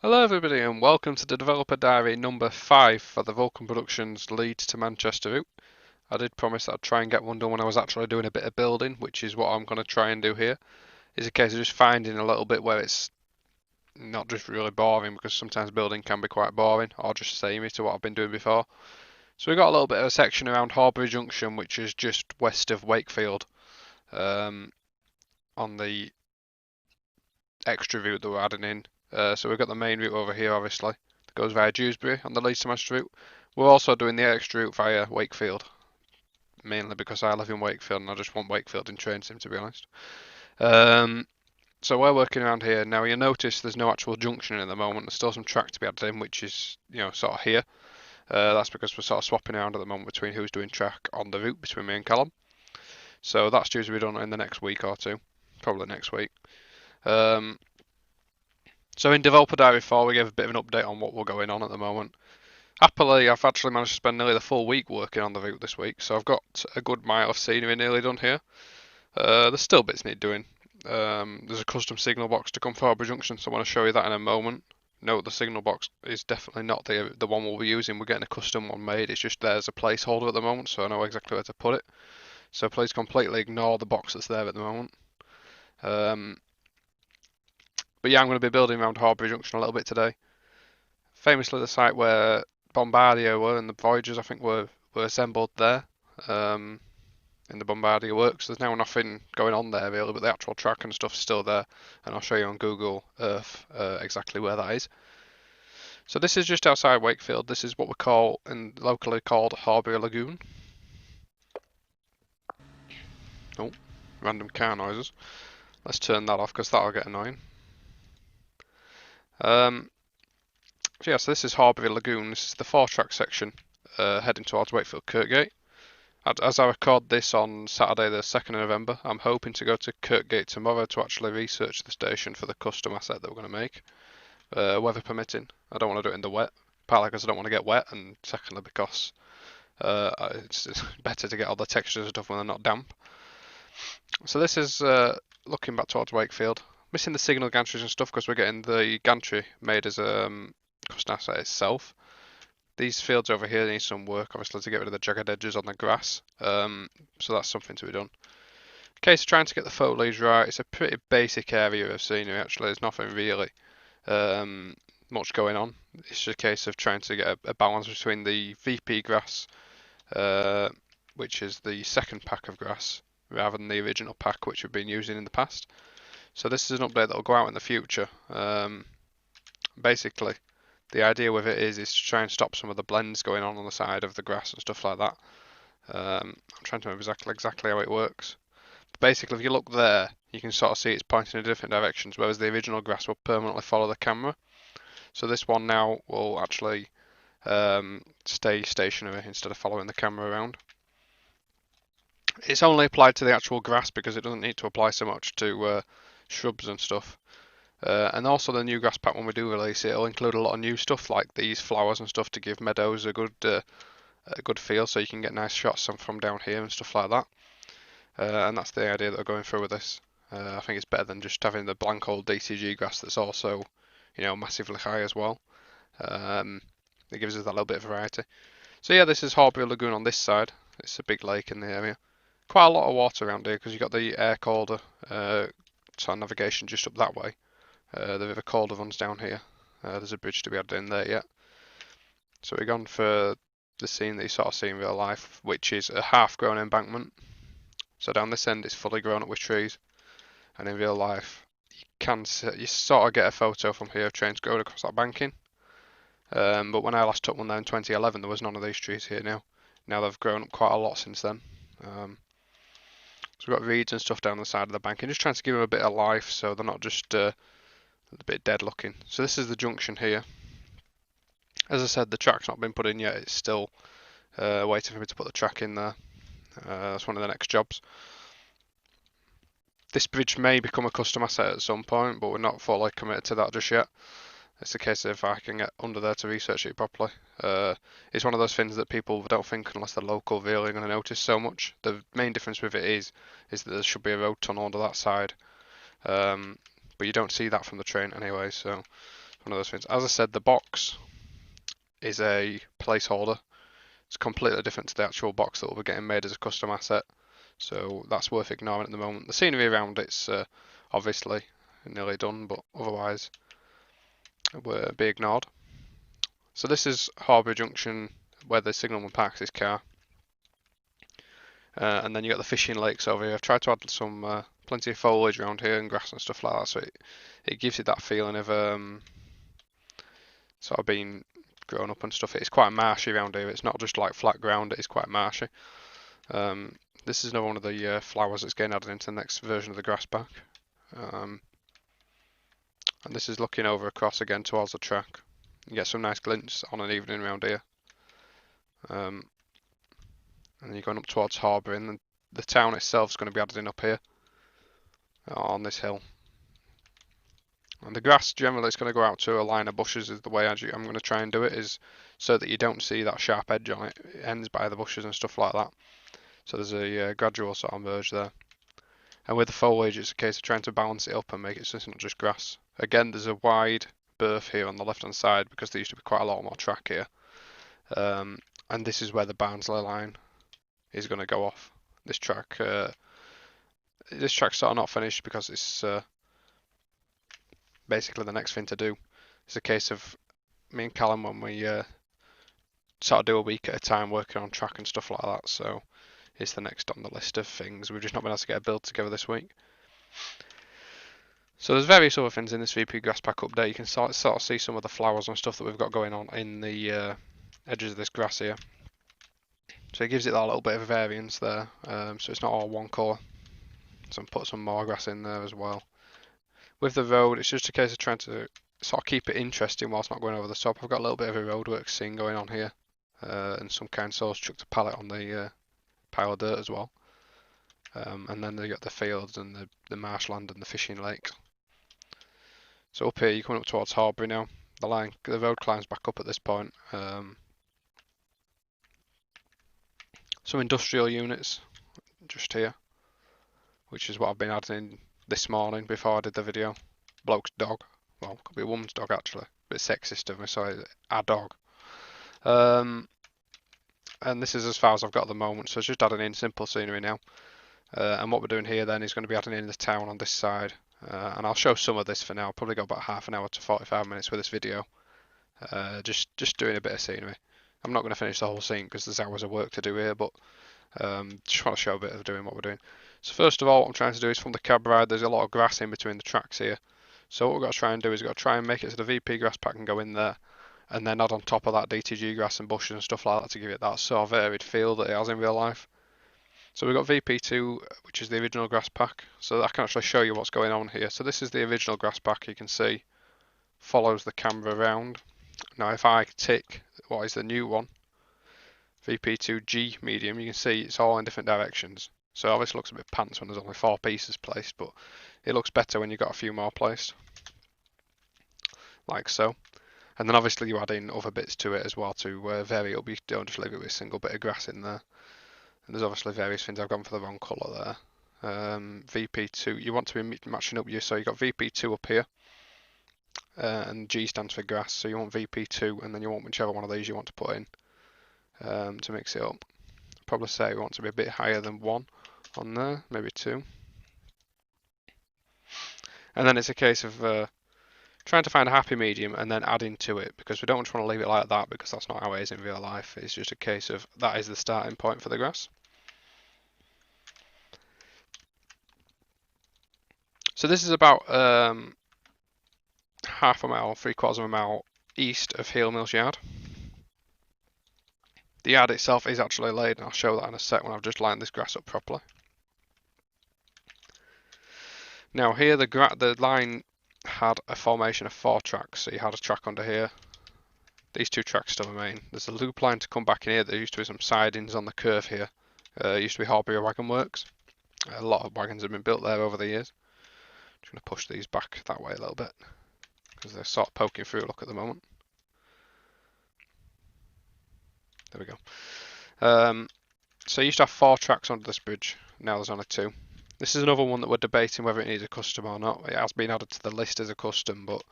Hello everybody and welcome to the Developer Diary number 5 for the Vulcan Productions Leeds to Manchester route. I did promise that I'd try and get one done when I was actually doing a bit of building, which is what I'm going to try and do here. It's a case of just finding a little bit where it's not just really boring, because sometimes building can be quite boring or just samey to what I've been doing before. So we've got a little bit of a section around Horbury Junction, which is just west of Wakefield, um, on the extra route that we're adding in. So we've got the main route over here, obviously, that goes via Dewsbury on the Leeds to Manchester route. We're also doing the extra route via Wakefield, mainly because I live in Wakefield and I just want Wakefield in train sim, to be honest. Um, so we're working around here. Now you'll notice there's no actual junction at the moment. There's still some track to be added in, which is, sort of here. That's because we're sort of swapping around at the moment between who's doing track on the route between me and Callum. So that's due to be done in the next week or two, probably next week. Um, So in Developer Diary 4, we gave a bit of an update on what we're going on at the moment. Happily, I've actually managed to spend nearly the full week working on the route this week, so I've got a good mile of scenery nearly done here. There's still bits need doing. There's a custom signal box to come for Harbour Junction, so I want to show you that in a moment. Note the signal box is definitely not the one we'll be using. We're getting a custom one made. It's just there's a placeholder at the moment, so I know exactly where to put it. So please completely ignore the box that's there at the moment. Um, but yeah, I'm going to be building around Horbury Junction a little bit today. Famously the site where Bombardier were and the Voyagers, I think, were assembled there, um, in the Bombardier works. There's now nothing going on there really, but the actual track and stuff's still there, and I'll show you on Google Earth exactly where that is. So this is just outside Wakefield. This is what we call, and locally called, Harbour Lagoon. Oh, random car noises. Let's turn that off because that'll get annoying. Um, so yeah, so this is Harbour Lagoon. This is the 4-track section heading towards Wakefield Kirkgate. As I record this on Saturday the 2nd of November, I'm hoping to go to Kirkgate tomorrow to actually research the station for the custom asset that we're going to make, weather permitting. I don't want to do it in the wet, partly because I don't want to get wet, and secondly because it's better to get all the textures and stuff when they're not damp. So this is looking back towards Wakefield. Missing the signal gantries and stuff because we're getting the gantry made as a custom asset itself. These fields over here need some work, obviously, to get rid of the jagged edges on the grass. So that's something to be done. Case of trying to get the foliage right. It's a pretty basic area of scenery, actually. There's nothing really much going on. It's just a case of trying to get a balance between the VP grass, which is the second pack of grass, rather than the original pack which we've been using in the past. So this is an update that will go out in the future. Basically, the idea with it is to try and stop some of the blends going on the side of the grass and stuff like that. I'm trying to remember exactly how it works. But basically, if you look there, you can sort of see it's pointing in different directions, whereas the original grass will permanently follow the camera. So this one now will actually stay stationary instead of following the camera around. It's only applied to the actual grass because it doesn't need to apply so much to shrubs and stuff. And also the new grass pack, when we do release it, it'll include a lot of new stuff like these flowers and stuff to give meadows a good feel, so you can get nice shots from down here and stuff like that. And that's the idea that we're going through with this. I think it's better than just having the blank old DCG grass that's also, massively high as well. It gives us that little bit of variety. So yeah, this is Horbury Lagoon on this side. It's a big lake in the area. Quite a lot of water around here because you've got the air Calder sort of navigation just up that way. The River Calder runs down here. There's a bridge to be added in there yet. So we've gone for the scene that you sort of see in real life, which is a half-grown embankment. So down this end it's fully grown up with trees, and in real life you sort of get a photo from here of trains going across that banking. But when I last took one there in 2011, there was none of these trees here now. Now they've grown up quite a lot since then. So we've got reeds and stuff down the side of the bank, and just trying to give them a bit of life so they're not just a bit dead looking. So this is the junction here. As I said, the track's not been put in yet. It's still waiting for me to put the track in there. That's one of the next jobs. This bridge may become a custom asset at some point, but we're not fully committed to that just yet. It's a case of if I can get under there to research it properly. It's one of those things that people don't think, unless they're local, really going to notice so much. The main difference with it is that there should be a road tunnel under that side, but you don't see that from the train anyway. So One of those things. As I said, the box is a placeholder. It's completely different to the actual box that will be getting made as a custom asset. So that's worth ignoring at the moment. The scenery around it's obviously nearly done, but otherwise it will be ignored. So this is Horbury Junction, where the signalman parks his car. And then you got the fishing lakes over here. I've tried to add some plenty of foliage around here and grass and stuff like that, so it gives you that feeling of sort of being grown up and stuff. It's quite marshy around here. It's not just like flat ground. It is quite marshy. This is another one of the flowers that's getting added into the next version of the grass pack. And this is looking over across again towards the track. You get some nice glints on an evening around here. And you're going up towards Harbour, and the town itself is going to be added in up here on this hill. And the grass generally is going to go out to a line of bushes is the way I'm going to try and do it, is so that you don't see that sharp edge on it. It ends by the bushes and stuff like that. So there's a gradual sort of merge there. And with the foliage, it's a case of trying to balance it up and make it so it's not just grass. Again, there's a wide berth here on the left hand side because there used to be quite a lot more track here. And this is where the Barnsley line is going to go off. This track's sort of not finished because it's basically the next thing to do. It's a case of me and Callum when we sort of do a week at a time working on track and stuff like that. So it's the next on the list of things. We've just not been able to get a build together this week. So there's various other things in this VP grass pack update. You can sort of see some of the flowers and stuff that we've got going on in the edges of this grass here. So it gives it that little bit of variance there, so it's not all one colour. So put some more grass in there as well. With the road, it's just a case of trying to sort of keep it interesting whilst not going over the top. I've got a little bit of a roadworks scene going on here, and some kind source chucked a pallet on the pile of dirt as well. And then they got the fields and the marshland and the fishing lake. So up here, you're coming up towards Horbury now. The road climbs back up at this point. Some industrial units just here, which is what I've been adding this morning before I did the video. Bloke's dog, well, could be a woman's dog actually, a bit sexist of me, so a dog. And this is as far as I've got at the moment, so it's just adding in simple scenery now. And what we're doing here then is going to be adding in the town on this side, and I'll show some of this for now. I'll probably go about half an hour to 45 minutes with this video, just doing a bit of scenery. I'm not going to finish the whole scene because there's hours of work to do here, but just want to show a bit of doing what we're doing. So first of all, what I'm trying to do is from the cab ride, there's a lot of grass in between the tracks here. So what we've got to try and do is we've got to try and make it so the VP grass pack can go in there, and then add on top of that DTG grass and bushes and stuff like that to give it that sort of varied feel that it has in real life. So we've got VP2, which is the original grass pack, so I can actually show you what's going on here. So this is the original grass pack, you can see, follows the camera around. Now if I tick what is the new one, VP2G medium, you can see it's all in different directions. So obviously it looks a bit pants when there's only 4 pieces placed, but it looks better when you've got a few more placed. Like so. And then obviously you add in other bits to it as well to vary it up. You don't just leave it with a single bit of grass in there. And there's obviously various things. I've gone for the wrong colour there. VP2, you want to be matching up so you've got VP2 up here. And G stands for grass, so you want VP2 and then you want whichever one of these you want to put in to mix it up. Probably say we want to be a bit higher than 1 on there, maybe 2. And then it's a case of trying to find a happy medium and then adding to it, because we don't just want to leave it like that because that's not how it is in real life. It's just a case of that is the starting point for the grass. So this is about half a mile, 3/4 of a mile east of Heel Mills Yard. The yard itself is actually laid, and I'll show that in a sec when I've just lined this grass up properly. Now here the line had a formation of 4 tracks, so you had a track under here. These 2 tracks still remain. There's a loop line to come back in here. There used to be some sidings on the curve here. It used to be Horbury Wagon Works. A lot of wagons have been built there over the years. Just going to push these back that way a little bit because they're sort of poking through, look at the moment. There we go. So you used to have 4 tracks under this bridge, now there's only 2. This is another one that we're debating whether it needs a custom or not. It has been added to the list as a custom, but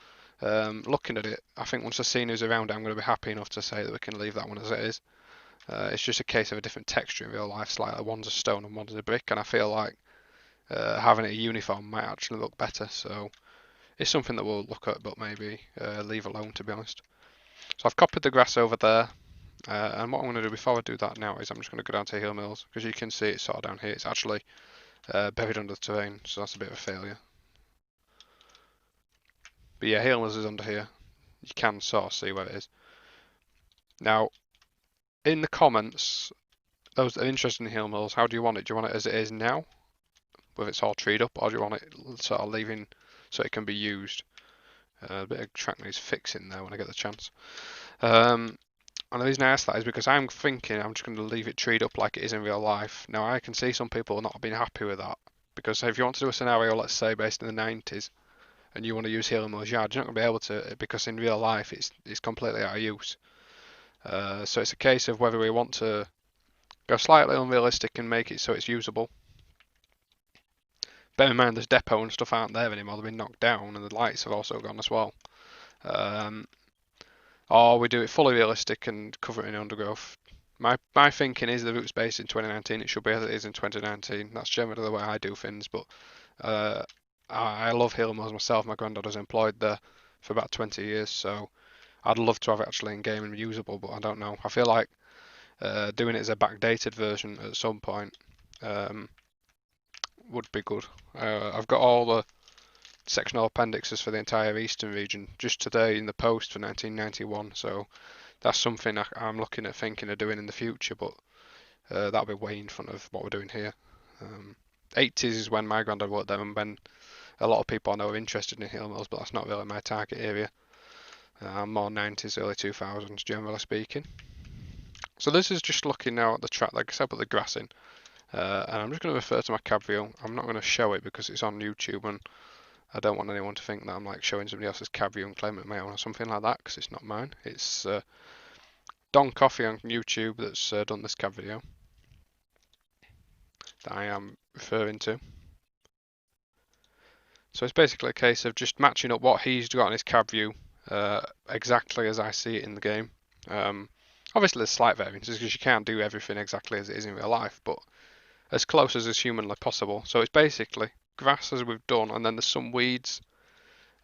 Looking at it, I think once the scenery's around it, I'm going to be happy enough to say that we can leave that one as it is. It's just a case of a different texture in real life, slightly. One's a stone and one's a brick, and I feel like having it uniform might actually look better. So it's something that we'll look at, but maybe leave alone, to be honest. So I've copied the grass over there, and what I'm going to do before I do that now is I'm just going to go down to Heel Mills, because you can see it's sort of down here. It's actually buried under the terrain, so that's a bit of a failure. But yeah, Heel Mills is under here. You can sort of see where it is. Now, in the comments, those that are interested in Heel Mills, how do you want it? Do you want it as it is now, with it's all treed up, or do you want it sort of leaving so it can be used? A bit of track needs fixing there when I get the chance. And the reason I ask that is because I'm thinking I'm just going to leave it treed up like it is in real life. Now I can see some people not being happy with that, because if you want to do a scenario, let's say based in the 90s, and you want to use Heel Mills Yard, you're not going to be able to, because in real life it's completely out of use. So it's a case of whether we want to go slightly unrealistic and make it so it's usable. Bear in mind, there's depot and stuff aren't there anymore, they've been knocked down, and the lights have also gone as well. Or we do it fully realistic and cover it in undergrowth. My thinking is the route space in 2019, it should be as it is in 2019. That's generally the way I do things, but I love Heel Mills myself. My granddad was employed there for about 20 years, so I'd love to have it actually in game and usable, but I don't know. I feel like doing it as a backdated version at some point would be good. I've got all the sectional appendixes for the entire eastern region just today in the post for 1991, so that's something I'm looking at thinking of doing in the future, but that'll be way in front of what we're doing here. 80s is when my granddad worked there, and when a lot of people I know are interested in Heel Mills, but that's not really my target area. More 90s, early 2000s, generally speaking. So this is just looking now at the track, like I said, put the grass in. And I'm just going to refer to my cab view. I'm not going to show it because it's on YouTube, and I don't want anyone to think that I'm like showing somebody else's cab view and claiming it my own or something like that, because it's not mine. It's Don Coffee on YouTube that's done this cab video that I am referring to. So it's basically a case of just matching up what he's got in his cab view exactly as I see it in the game. Obviously there's slight variances because you can't do everything exactly as it is in real life, but as close as is humanly possible. So it's basically grass as we've done, and then there's some weeds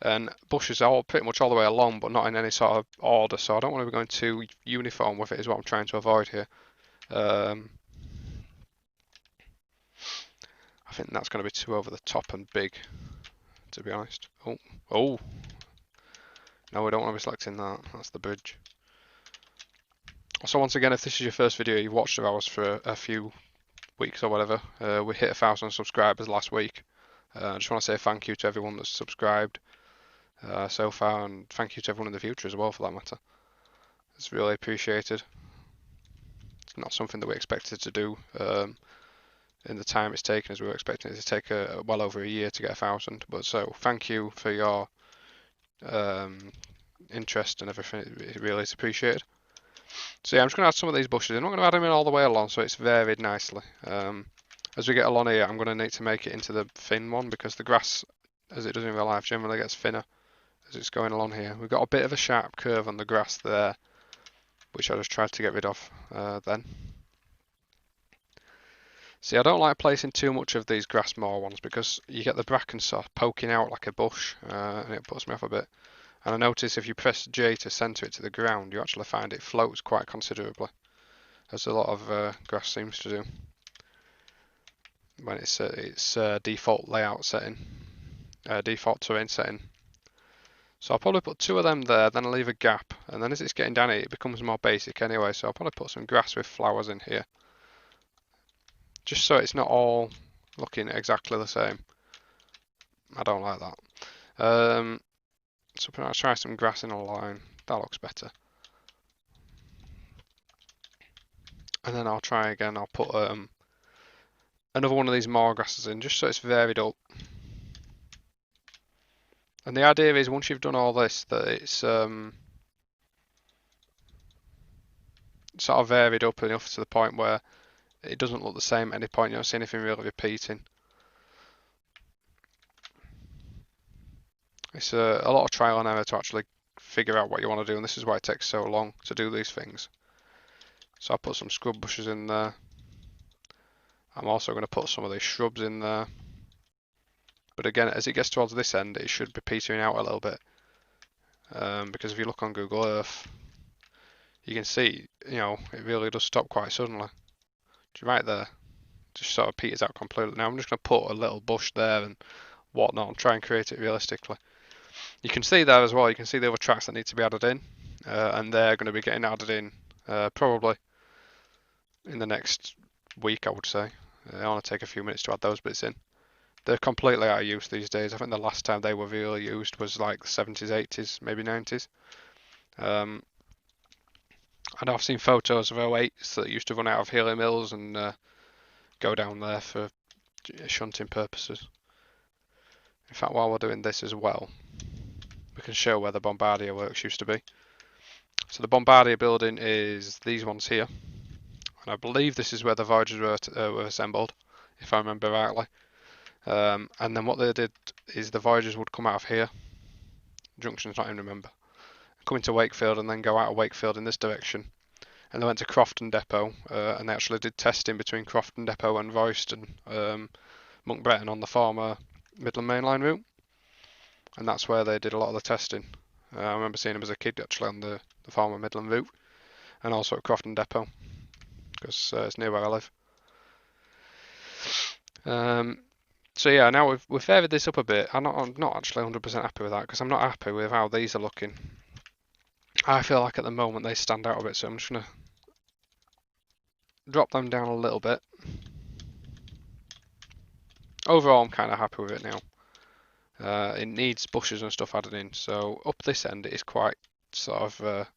and bushes all pretty much all the way along, but not in any sort of order. So I don't want to be going too uniform with it, is what I'm trying to avoid here. I think that's going to be too over the top and big, to be honest. Oh, no, we don't want to be selecting that. That's the bridge. So once again, if this is your first video you've watched of ours for a few weeks or whatever, we hit 1,000 subscribers last week. I just want to say thank you to everyone that's subscribed so far, and thank you to everyone in the future as well, for that matter. It's really appreciated. It's not something that we expected to do in the time it's taken, as we were expecting it to take well over a year to get 1,000. But so thank you for your interest and everything. It really is appreciated. So yeah, I'm just going to add some of these bushes. I'm not going to add them in all the way along, so it's varied nicely. As we get along here, I'm going to need to make it into the thin one, because the grass, as it does in real life, generally gets thinner as it's going along here. We've got a bit of a sharp curve on the grass there, which I just tried to get rid of then. See, I don't like placing too much of these grass moor ones, because you get the bracken sort of poking out like a bush, and it puts me off a bit. And I notice if you press J to centre it to the ground, you actually find it floats quite considerably, as a lot of grass seems to do when it's default layout setting, default terrain setting. So I'll probably put 2 of them there, then I'll leave a gap, and then as it's getting down it becomes more basic anyway, so I'll probably put some grass with flowers in here, just so it's not all looking exactly the same. I don't like that. So I'll try some grass in a line, that looks better. And then I'll try again, I'll put another one of these more grasses in, just so it's varied up. And the idea is, once you've done all this, that it's sort of varied up enough to the point where it doesn't look the same at any point. You don't see anything really repeating. It's a lot of trial and error to actually figure out what you want to do, and this is why it takes so long to do these things. So I'll put some scrub bushes in there. I'm also going to put some of these shrubs in there. But again, as it gets towards this end, it should be petering out a little bit. Because if you look on Google Earth, you can see, it really does stop quite suddenly. Right there, just sort of peters out completely. Now I'm just going to put a little bush there and whatnot and try and create it realistically. You can see there as well, you can see the other tracks that need to be added in, and they're going to be getting added in probably in the next week, I would say. I want to take a few minutes to add those bits in. They're completely out of use these days. I think the last time they were really used was like the 70s, 80s, maybe 90s. And I've seen photos of 08s that used to run out of Healy Mills and go down there for shunting purposes. In fact, while we're doing this as well, we can show where the Bombardier works used to be. So the Bombardier Building is these ones here, and I believe this is where the Voyagers were assembled, if I remember rightly. And then what they did is the Voyagers would come out of here, Junction's not even remember, come into Wakefield and then go out of Wakefield in this direction. And they went to Crofton Depot, and they actually did testing between Crofton Depot and Royston, Monk Bretton on the former Midland Main Line route. And that's where they did a lot of the testing. I remember seeing them as a kid actually on the former Midland route, and also at Crofton Depot, because it's near where I live. So yeah, now we've varied this up a bit. I'm not actually 100% happy with that, because I'm not happy with how these are looking. I feel like at the moment they stand out a bit, so I'm just going to drop them down a little bit. Overall, I'm kind of happy with it now. It needs bushes and stuff added in, so up this end it is quite sort of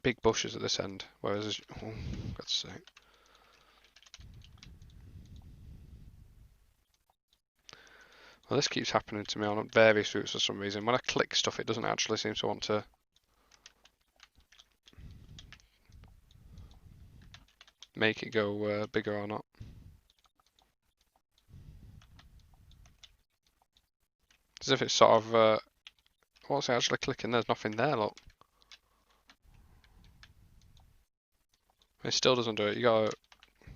big bushes at this end, whereas, oh, God's sake. Well, this keeps happening to me on various routes for some reason. When I click stuff, it doesn't actually seem to want to make it go bigger or not. As if it's sort of, what's it actually clicking? There's nothing there, look. It still doesn't do it. You gotta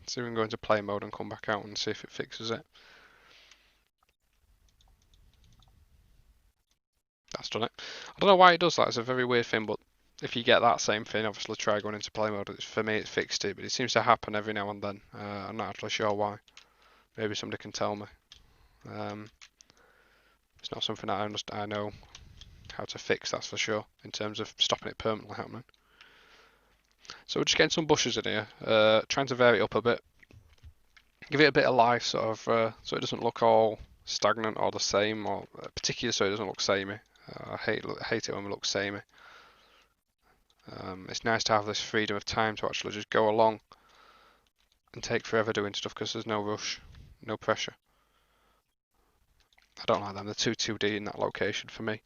see if we can go into play mode and come back out and see if it fixes it. That's done it. I don't know why it does that. It's a very weird thing, but if you get that same thing, obviously try going into play mode. For me, it fixed it, but it seems to happen every now and then. I'm not actually sure why. Maybe somebody can tell me. It's not something that I know how to fix, that's for sure, in terms of stopping it permanently happening. So we're just getting some bushes in here, trying to vary it up a bit. Give it a bit of life, sort of, so it doesn't look all stagnant or the same, or particularly so it doesn't look samey. I hate it when we look samey. It's nice to have this freedom of time to actually just go along and take forever doing stuff because there's no rush, no pressure. I don't like them, they're too 2D in that location for me.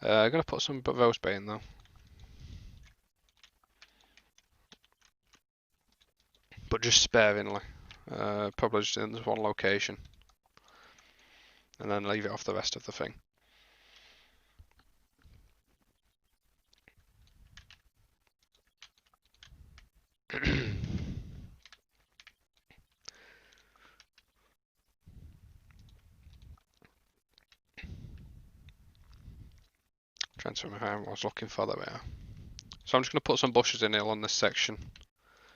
I'm going to put some rose bay in though. But just sparingly. Probably just in this one location. And then leave it off the rest of the thing. Trying to remember what I was looking for, there we are. So I'm just going to put some bushes in here on this section.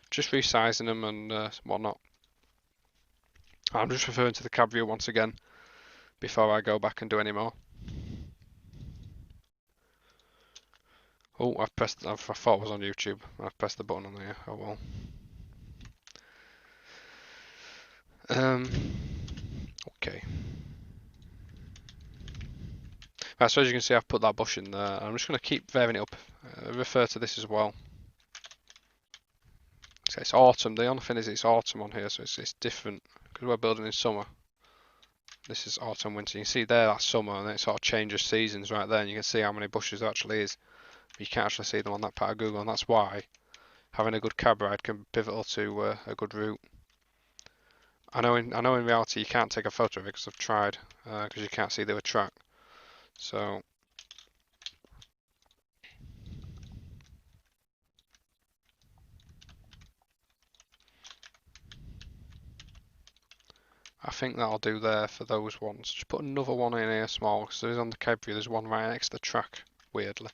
Just resizing them and whatnot. I'm just referring to the cab view once again before I go back and do any more. Oh, I've pressed, I thought it was on YouTube. I've pressed the button on there. Oh well. Okay. Right, so as you can see, I've put that bush in there. I'm just going to keep varying it up. Refer to this as well. So it's autumn. The only thing is it's autumn on here, so it's different because we're building in summer. This is autumn, winter. You can see there that's summer, and it sort of changes seasons right there, and you can see how many bushes there actually is. You can't actually see them on that part of Google, and that's why having a good cab ride can be pivotal to a good route. I know in reality you can't take a photo of it because I've tried, because you can't see the track. So I think that'll do there for those ones. Just put another one in here small, because there is on the cab view, there's one right next to the track, weirdly.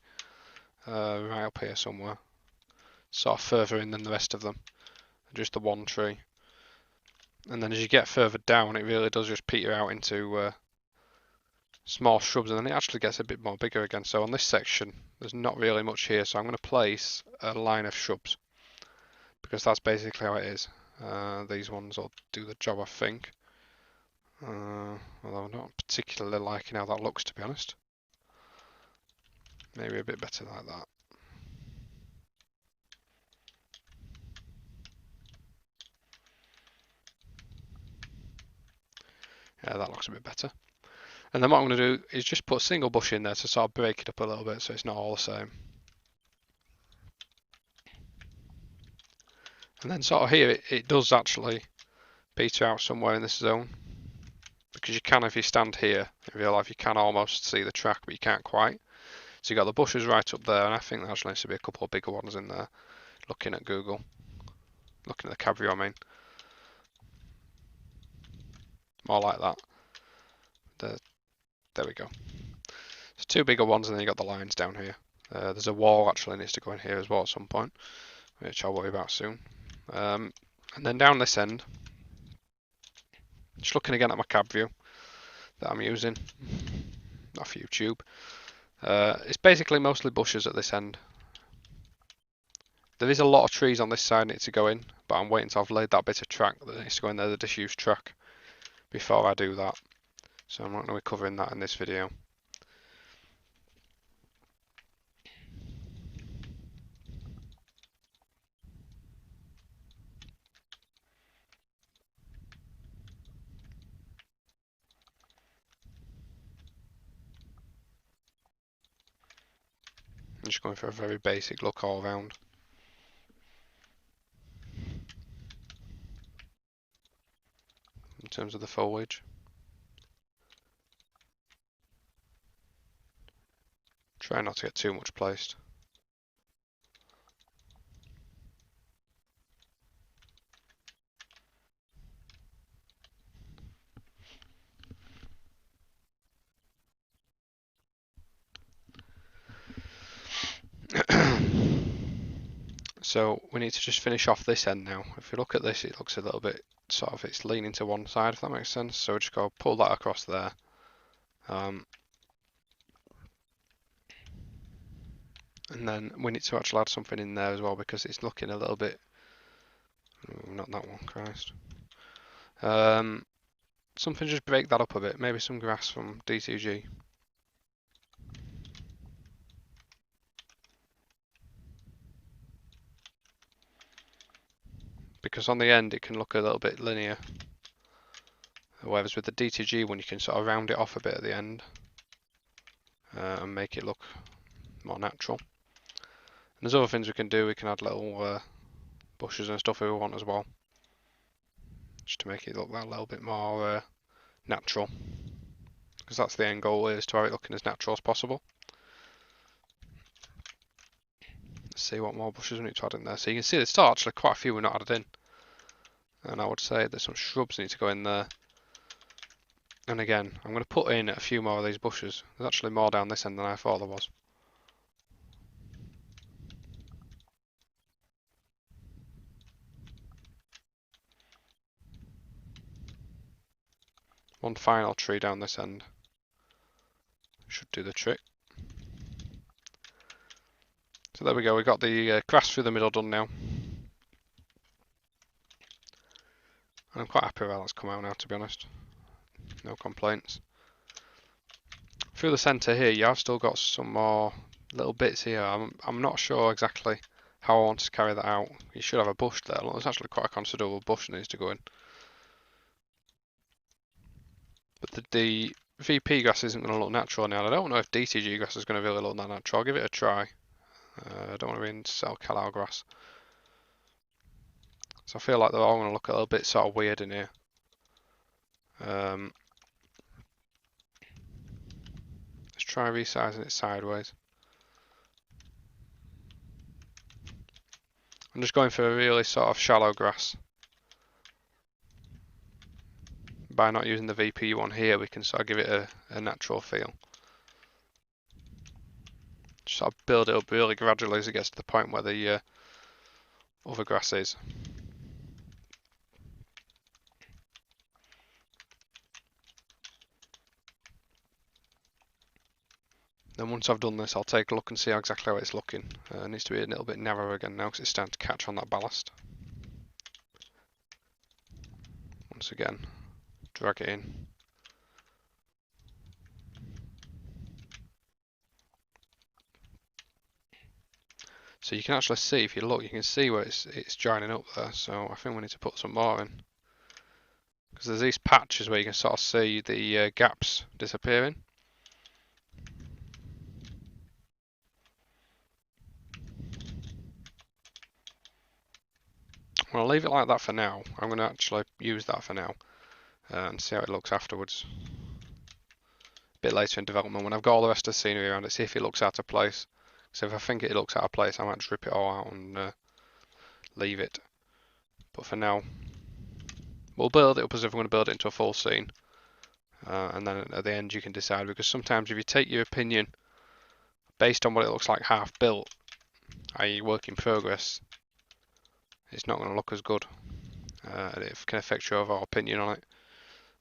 Right up here somewhere. Sort of further in than the rest of them. Just the one tree. And then as you get further down, it really does just peter out into small shrubs, and then it actually gets a bit more bigger again. So on this section, there's not really much here, so I'm going to place a line of shrubs, because that's basically how it is. These ones will do the job, I think. Although I'm not particularly liking how that looks, to be honest. Maybe a bit better like that. Yeah, that looks a bit better. And then what I'm going to do is just put a single bush in there to sort of break it up a little bit so it's not all the same. And then sort of here it does actually peter out somewhere in this zone. Because you can, if you stand here in real life, you can almost see the track, but you can't quite. So you've got the bushes right up there, and I think there actually needs to be a couple of bigger ones in there. Looking at Google. Looking at the cab view, I mean. More like that. There we go. So two bigger ones, and then you've got the lines down here. There's a wall actually needs to go in here as well at some point, which I'll worry about soon. And then down this end, just looking again at my cab view that I'm using off YouTube. It's basically mostly bushes at this end. There is a lot of trees on this side that need to go in, but I'm waiting till I've laid that bit of track that needs to go in there, the disused track, before I do that. So I'm not going to be covering that in this video. I'm just going for a very basic look all around. In terms of the foliage. Try not to get too much placed. So we need to just finish off this end now. If you look at this, it looks a little bit sort of, it's leaning to one side, if that makes sense. So we just go pull that across there. And then we need to actually add something in there as well, because it's looking a little bit, not that one, Christ. Something just break that up a bit, maybe some grass from D2G. Because on the end it can look a little bit linear. Whereas with the D2G one you can sort of round it off a bit at the end and make it look more natural. And there's other things we can do, we can add little bushes and stuff if we want as well. Just to make it look that little bit more natural. Because that's the end goal, is to have it looking as natural as possible. Let's see what more bushes we need to add in there. So you can see there's still actually quite a few we're not added in. And I would say there's some shrubs need to go in there. And again, I'm going to put in a few more of these bushes. There's actually more down this end than I thought there was. One final tree down this end should do the trick. So there we go, we got the grass through the middle done now. And I'm quite happy with how that's come out now, to be honest. No complaints. Through the centre here, you have still got some more little bits here. I'm not sure exactly how I want to carry that out. You should have a bush there. Look, there's actually quite a considerable bush that needs to go in. But the VP grass isn't going to look natural now. I don't know if DTG grass is going to really look that natural. I'll give it a try. I don't want to sell Calal grass. So I feel like they're all going to look a little bit sort of weird in here. Let's try resizing it sideways. I'm just going for a really sort of shallow grass. By not using the VP one here, we can sort of give it a natural feel. Just sort of build it up really gradually as it gets to the point where the other grass is. Then once I've done this, I'll take a look and see exactly how it's looking. It needs to be a little bit narrower again now because it's starting to catch on that ballast. Once again, drag it in. So you can actually see, if you look, you can see where it's joining up there. So I think we need to put some more in. Because there's these patches where you can sort of see the gaps disappearing. Well, I'll leave it like that for now. I'm going to actually use that for now and see how it looks afterwards. A bit later in development, when I've got all the rest of the scenery around it, see if it looks out of place. So if I think it looks out of place, I might just rip it all out and leave it. But for now, we'll build it up as if we're going to build it into a full scene. And then at the end you can decide, because sometimes if you take your opinion based on what it looks like half built, i.e. work in progress, it's not going to look as good. It can affect your overall opinion on it.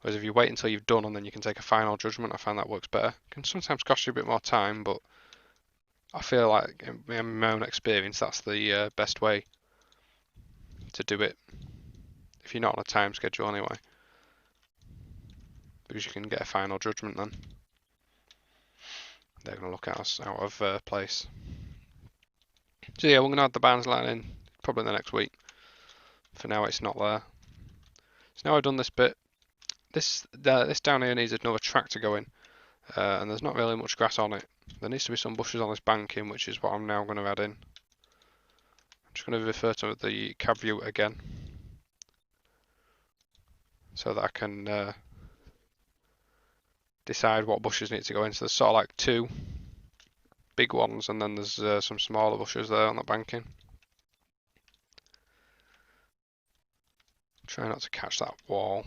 Whereas if you wait until you've done and then you can take a final judgment, I find that works better. It can sometimes cost you a bit more time, but I feel like in my own experience that's the best way to do it if you're not on a time schedule anyway, because you can get a final judgment then. They're going to look at us out of place. So yeah, we're going to add the bands line in probably in the next week. For now it's not there. So now I've done this bit, this down here needs another track to go in, and there's not really much grass on it. There needs to be some bushes on this banking, which is what I'm now going to add in. I'm just going to refer to the cab view again, so that I can decide what bushes need to go in. So there's sort of like two big ones, and then there's some smaller bushes there on the banking. Try not to catch that wall.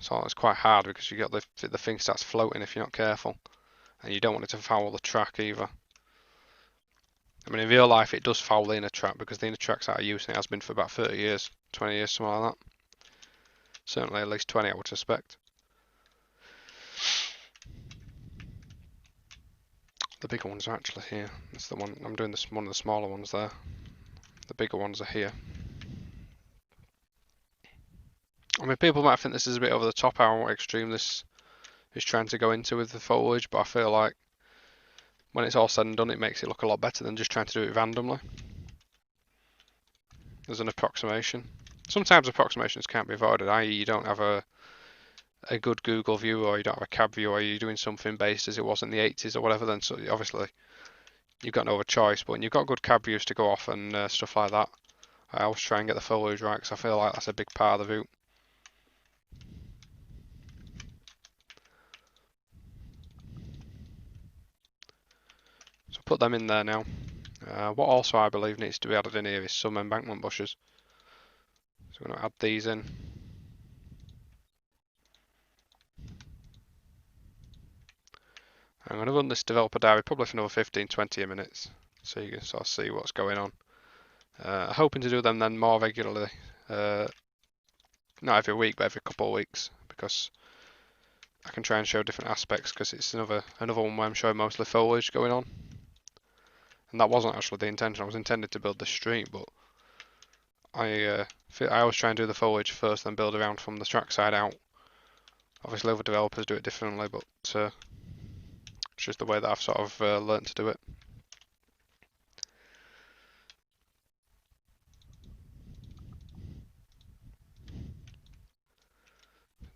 So it's quite hard because you got the thing starts floating if you're not careful, and you don't want it to foul the track either. I mean, in real life it does foul the inner track because the inner track's out of use and it has been for about 30 years, 20 years, something like that. Certainly at least 20 I would suspect. The bigger ones are actually here. That's the one, I'm doing this, one of the smaller ones there. The bigger ones are here. I mean, people might think this is a bit over the top how extreme this is trying to go into with the foliage, but I feel like when it's all said and done it makes it look a lot better than just trying to do it randomly. There's an approximation. Sometimes approximations can't be avoided, i.e. you don't have a good Google view, or you don't have a cab view, or you're doing something based as it was in the 80s or whatever, then so obviously you've got no other choice. But when you've got good cab views to go off and stuff like that, I always try and get the foliage right because I feel like that's a big part of the route. So put them in there now. What also I believe needs to be added in here is some embankment bushes. So I'm going to add these in. I'm going to run this developer diary probably for another 15-20 minutes, so you can sort of see what's going on. Hoping to do them then more regularly, not every week but every couple of weeks, because I can try and show different aspects, because it's another one where I'm showing mostly foliage going on. And that wasn't actually the intention. I was intended to build this street, but I always try and do the foliage first, then build around from the track side out. Obviously other developers do it differently, but it's just the way that I've sort of learnt to do it.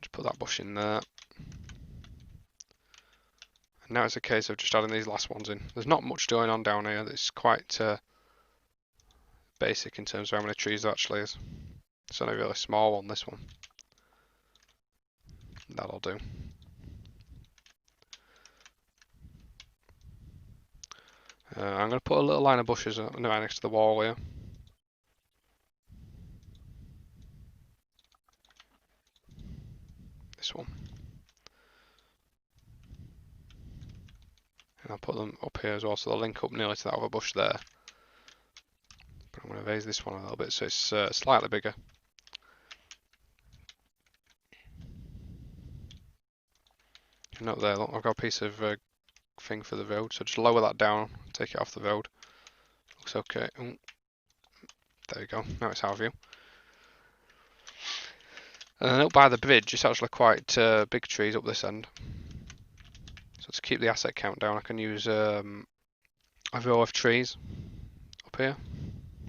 Just put that bush in there. And now it's a case of just adding these last ones in. There's not much going on down here. It's quite basic in terms of how many trees there actually is. It's only a really small one, this one. That'll do. I'm going to put a little line of bushes right next to the wall here. This one. And I'll put them up here as well, so they'll link up nearly to that other bush there. But I'm going to raise this one a little bit so it's slightly bigger. And up there, look, I've got a piece of thing for the road, so just lower that down, take it off the road. Looks okay. Oh, there you go, now it's our view. And then up by the bridge, it's actually quite big trees up this end. So to keep the asset count down, I can use a row of trees up here.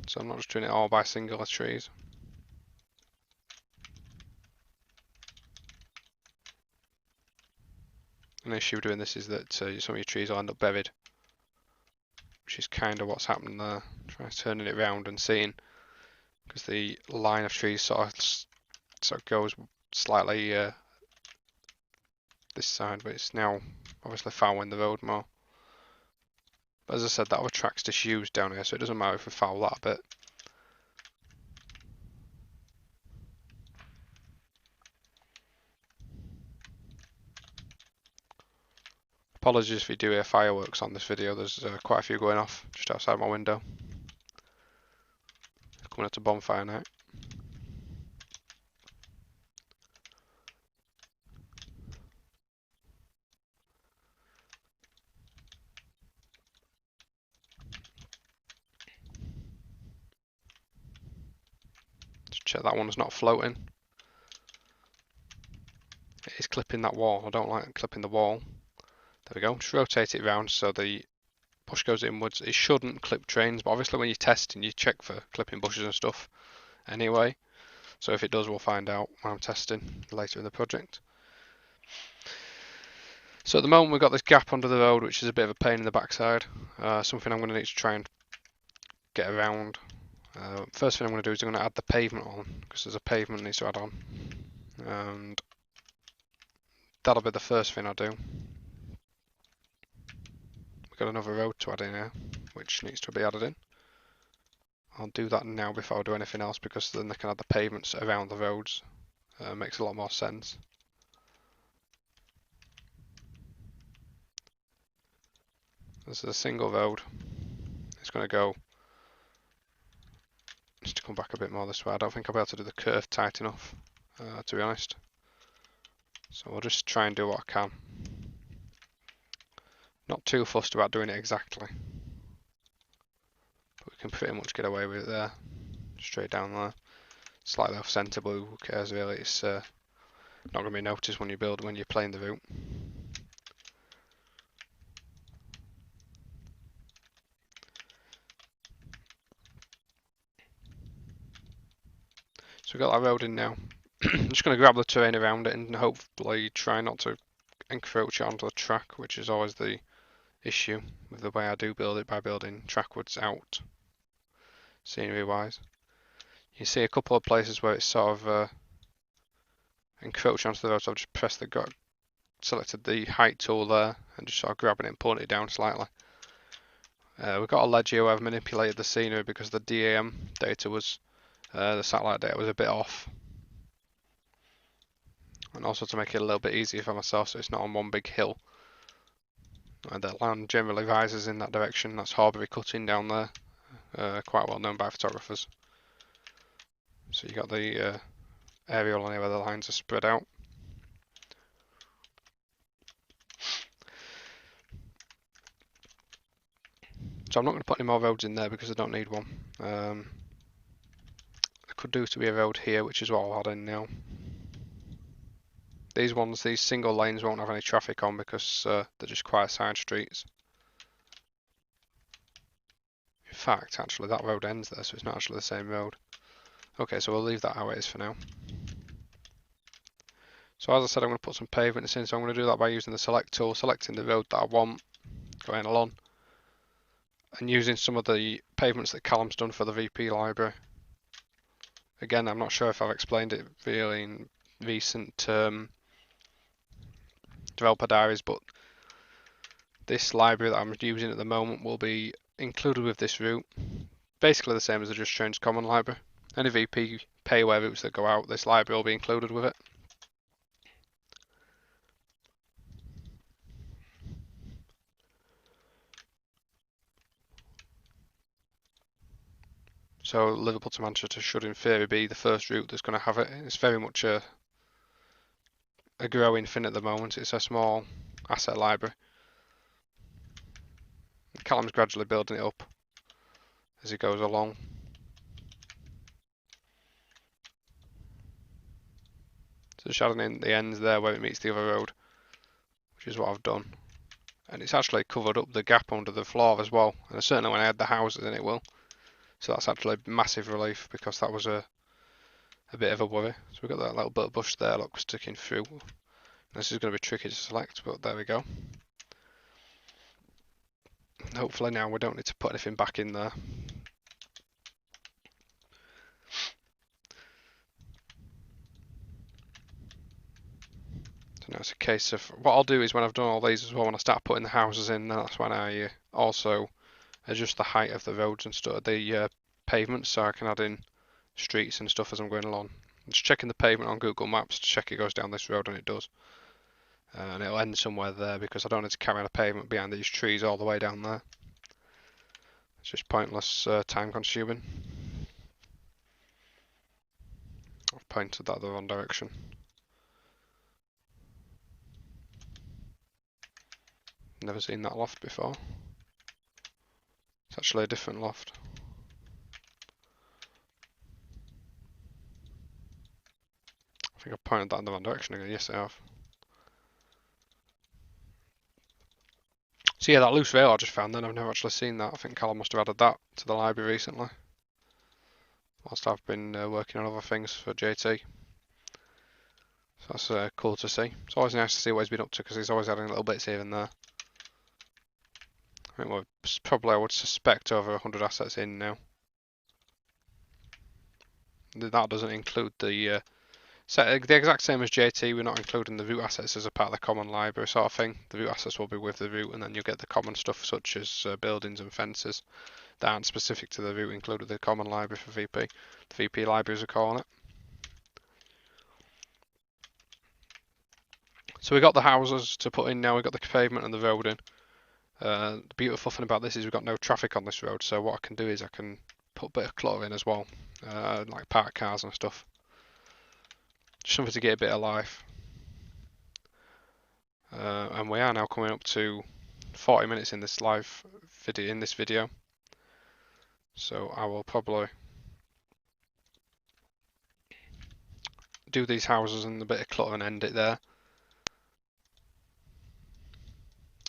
So I'm not just doing it all by singular trees. An issue with doing this is that some of your trees will end up buried, which is kind of what's happened there. Trying turning it round and seeing, because the line of trees sort of goes slightly this side, but it's now obviously fouling the road more. But as I said, that other track's disused down here, so it doesn't matter if we foul that a bit. Apologies if you do hear fireworks on this video, there's quite a few going off just outside my window. Coming up to bonfire night. Just check that one's not floating. It is clipping that wall, I don't like clipping the wall. There we go, just rotate it round so the bush goes inwards. It shouldn't clip trains, but obviously when you're testing you check for clipping bushes and stuff anyway. So if it does, we'll find out when I'm testing later in the project. So at the moment we've got this gap under the road, which is a bit of a pain in the backside. Something I'm going to need to try and get around. First thing I'm going to do is I'm going to add the pavement on, because there's a pavement that needs to add on. And that'll be the first thing I do. Got another road to add in here, which needs to be added in. I'll do that now before I do anything else, because then they can add the pavements around the roads. Makes a lot more sense. This is a single road. It's going to go. Just to come back a bit more this way. I don't think I'll be able to do the curve tight enough, to be honest. So we'll just try and do what I can. Not too fussed about doing it exactly, but we can pretty much get away with it there. Straight down there. Slightly off centre, but who cares really? It's not going to be noticed when you're playing the route. So we've got that road in now. I'm just going to grab the terrain around it and hopefully try not to encroach onto the track, which is always the issue with the way I do build it, by building trackwards out, scenery wise. You see a couple of places where it's sort of encroached onto the road, so I've just selected the height tool there and just sort of grabbing it and pulling it down slightly. We've got a ledge here where I've manipulated the scenery because the DAM data was, the satellite data was a bit off. And also to make it a little bit easier for myself so it's not on one big hill. And the land generally rises in that direction. That's Horbury cutting down there, quite well known by photographers. So you got the aerial on here where the lines are spread out. So I'm not going to put any more roads in there because I don't need one. I could do to be a road here, which is what I'll add in now. These single lanes won't have any traffic on because they're just quiet side streets. In fact, actually that road ends there, so it's not actually the same road. Okay, so we'll leave that how it is for now. So as I said, I'm going to put some pavement in, so I'm going to do that by using the select tool, selecting the road that I want, going along, and using some of the pavements that Callum's done for the VP library. Again, I'm not sure if I've explained it really in recent developer diaries, but this library that I'm using at the moment will be included with this route. Basically the same as the Just Change Common library. Any VP payware routes that go out, this library will be included with it. So Liverpool to Manchester should in theory be the first route that's going to have it. It's very much a growing thing at the moment. It's a small asset library. Callum's gradually building it up as he goes along. So just adding in the ends there where it meets the other road, which is what I've done. And it's actually covered up the gap under the floor as well. And certainly when I add the houses in it will. So that's actually a massive relief because that was a bit of a worry. So we've got that little bit of bush there, look, sticking through. This is going to be tricky to select, but there we go. Hopefully now we don't need to put anything back in there. So now it's a case of, what I'll do is when I've done all these as well, when I start putting the houses in, that's when I also adjust the height of the roads and stuff, the pavement, so I can add in streets and stuff as I'm going along. I'm just checking the pavement on Google Maps to check it goes down this road, and it does. And it'll end somewhere there because I don't need to carry on a pavement behind these trees all the way down there. It's just pointless, time consuming. I've pointed that the wrong direction. Never seen that loft before. It's actually a different loft. I think I pointed that in the wrong direction again. Yes, I have. So yeah, that loose rail I just found then, I've never actually seen that. I think Callum must have added that to the library recently. Whilst I've been working on other things for JT. So that's cool to see. It's always nice to see what he's been up to because he's always adding little bits here and there. I think we're probably, I would suspect, over 100 assets in now. That doesn't include the exact same as JT. We're not including the route assets as a part of the common library sort of thing. The route assets will be with the route, and then you'll get the common stuff such as buildings and fences that aren't specific to the route included the common library for VP. The VP library as we call it. So we got the houses to put in now. We've got the pavement and the road in. The beautiful thing about this is we've got no traffic on this road, so what I can do is I can put a bit of clutter in as well, like parked cars and stuff. Just something to get a bit of life. And we are now coming up to 40 minutes in this live video, so I will probably do these houses and a bit of clutter and end it there.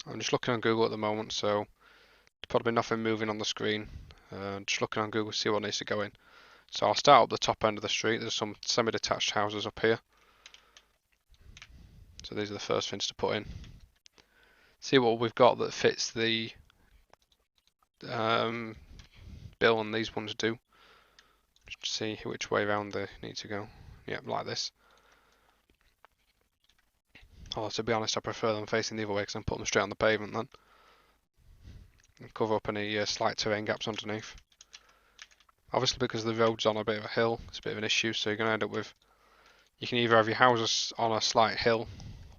I'm just looking on Google at the moment, so there's probably nothing moving on the screen. Just looking on Google to see what needs to go in. So I'll start up the top end of the street. There's some semi-detached houses up here. So these are the first things to put in. See what we've got that fits the bill and these ones do. Just see which way around they need to go. Yep, like this. Although to be honest, I prefer them facing the other way because I'm putting them straight on the pavement then. And cover up any slight terrain gaps underneath. Obviously because the road's on a bit of a hill, it's a bit of an issue, so you're going to end up with, you can either have your houses on a slight hill,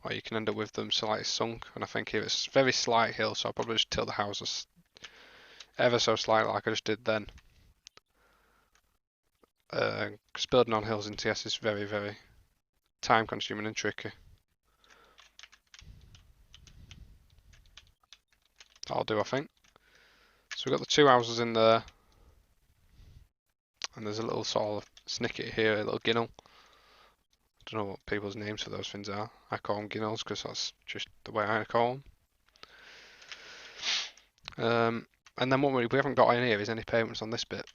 or you can end up with them slightly sunk, and I think here it's a very slight hill, so I'll probably just tilt the houses ever so slightly like I just did then. Because building on hills in TS is very, very time consuming and tricky. That'll do, I think. So we've got the two houses in there, and there's a little sort of snicket here, a little ginnel. I don't know what people's names for those things are. I call them ginnels because that's just the way I call them. And then what we haven't got in here is any pavements on this bit.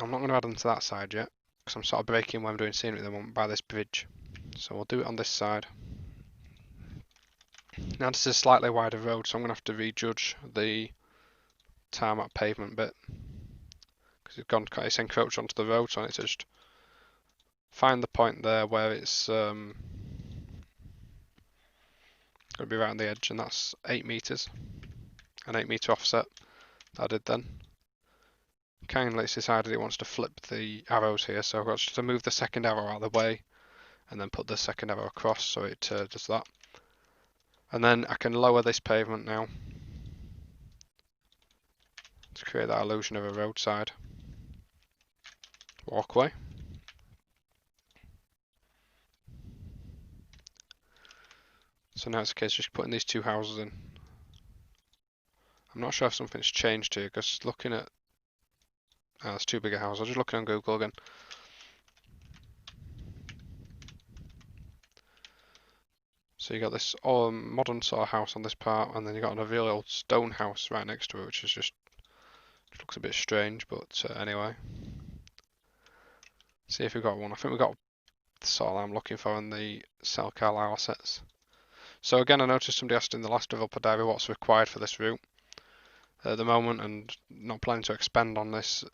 I'm not going to add them to that side yet because I'm sort of breaking when I'm doing scenery at the moment by this bridge. So we'll do it on this side. Now this is a slightly wider road, so I'm going to have to rejudge the tarmac pavement bit because it's encroached onto the road, so I need to just find the point there where it's Got to be right on the edge, and that's 8 meters, an 8 meter offset that I did then. Kindly it's decided it wants to flip the arrows here, so I've got to move the second arrow out of the way and then put the second arrow across, so it does that. And then I can lower this pavement now to create that illusion of a roadside walkway. So now it's a case of just putting these two houses in. I'm not sure if something's changed here, because looking at... Oh, there's two bigger houses. I'll just look on Google again. So you got this modern sort of house on this part, and then you got a really old stone house right next to it, which is just looks a bit strange, but anyway. See if we've got one. I think we've got the sort I'm looking for in the Cell Carlisle assets. So again, I noticed somebody asked in the last developer diary what's required for this route. At the moment, and not planning to expand on this,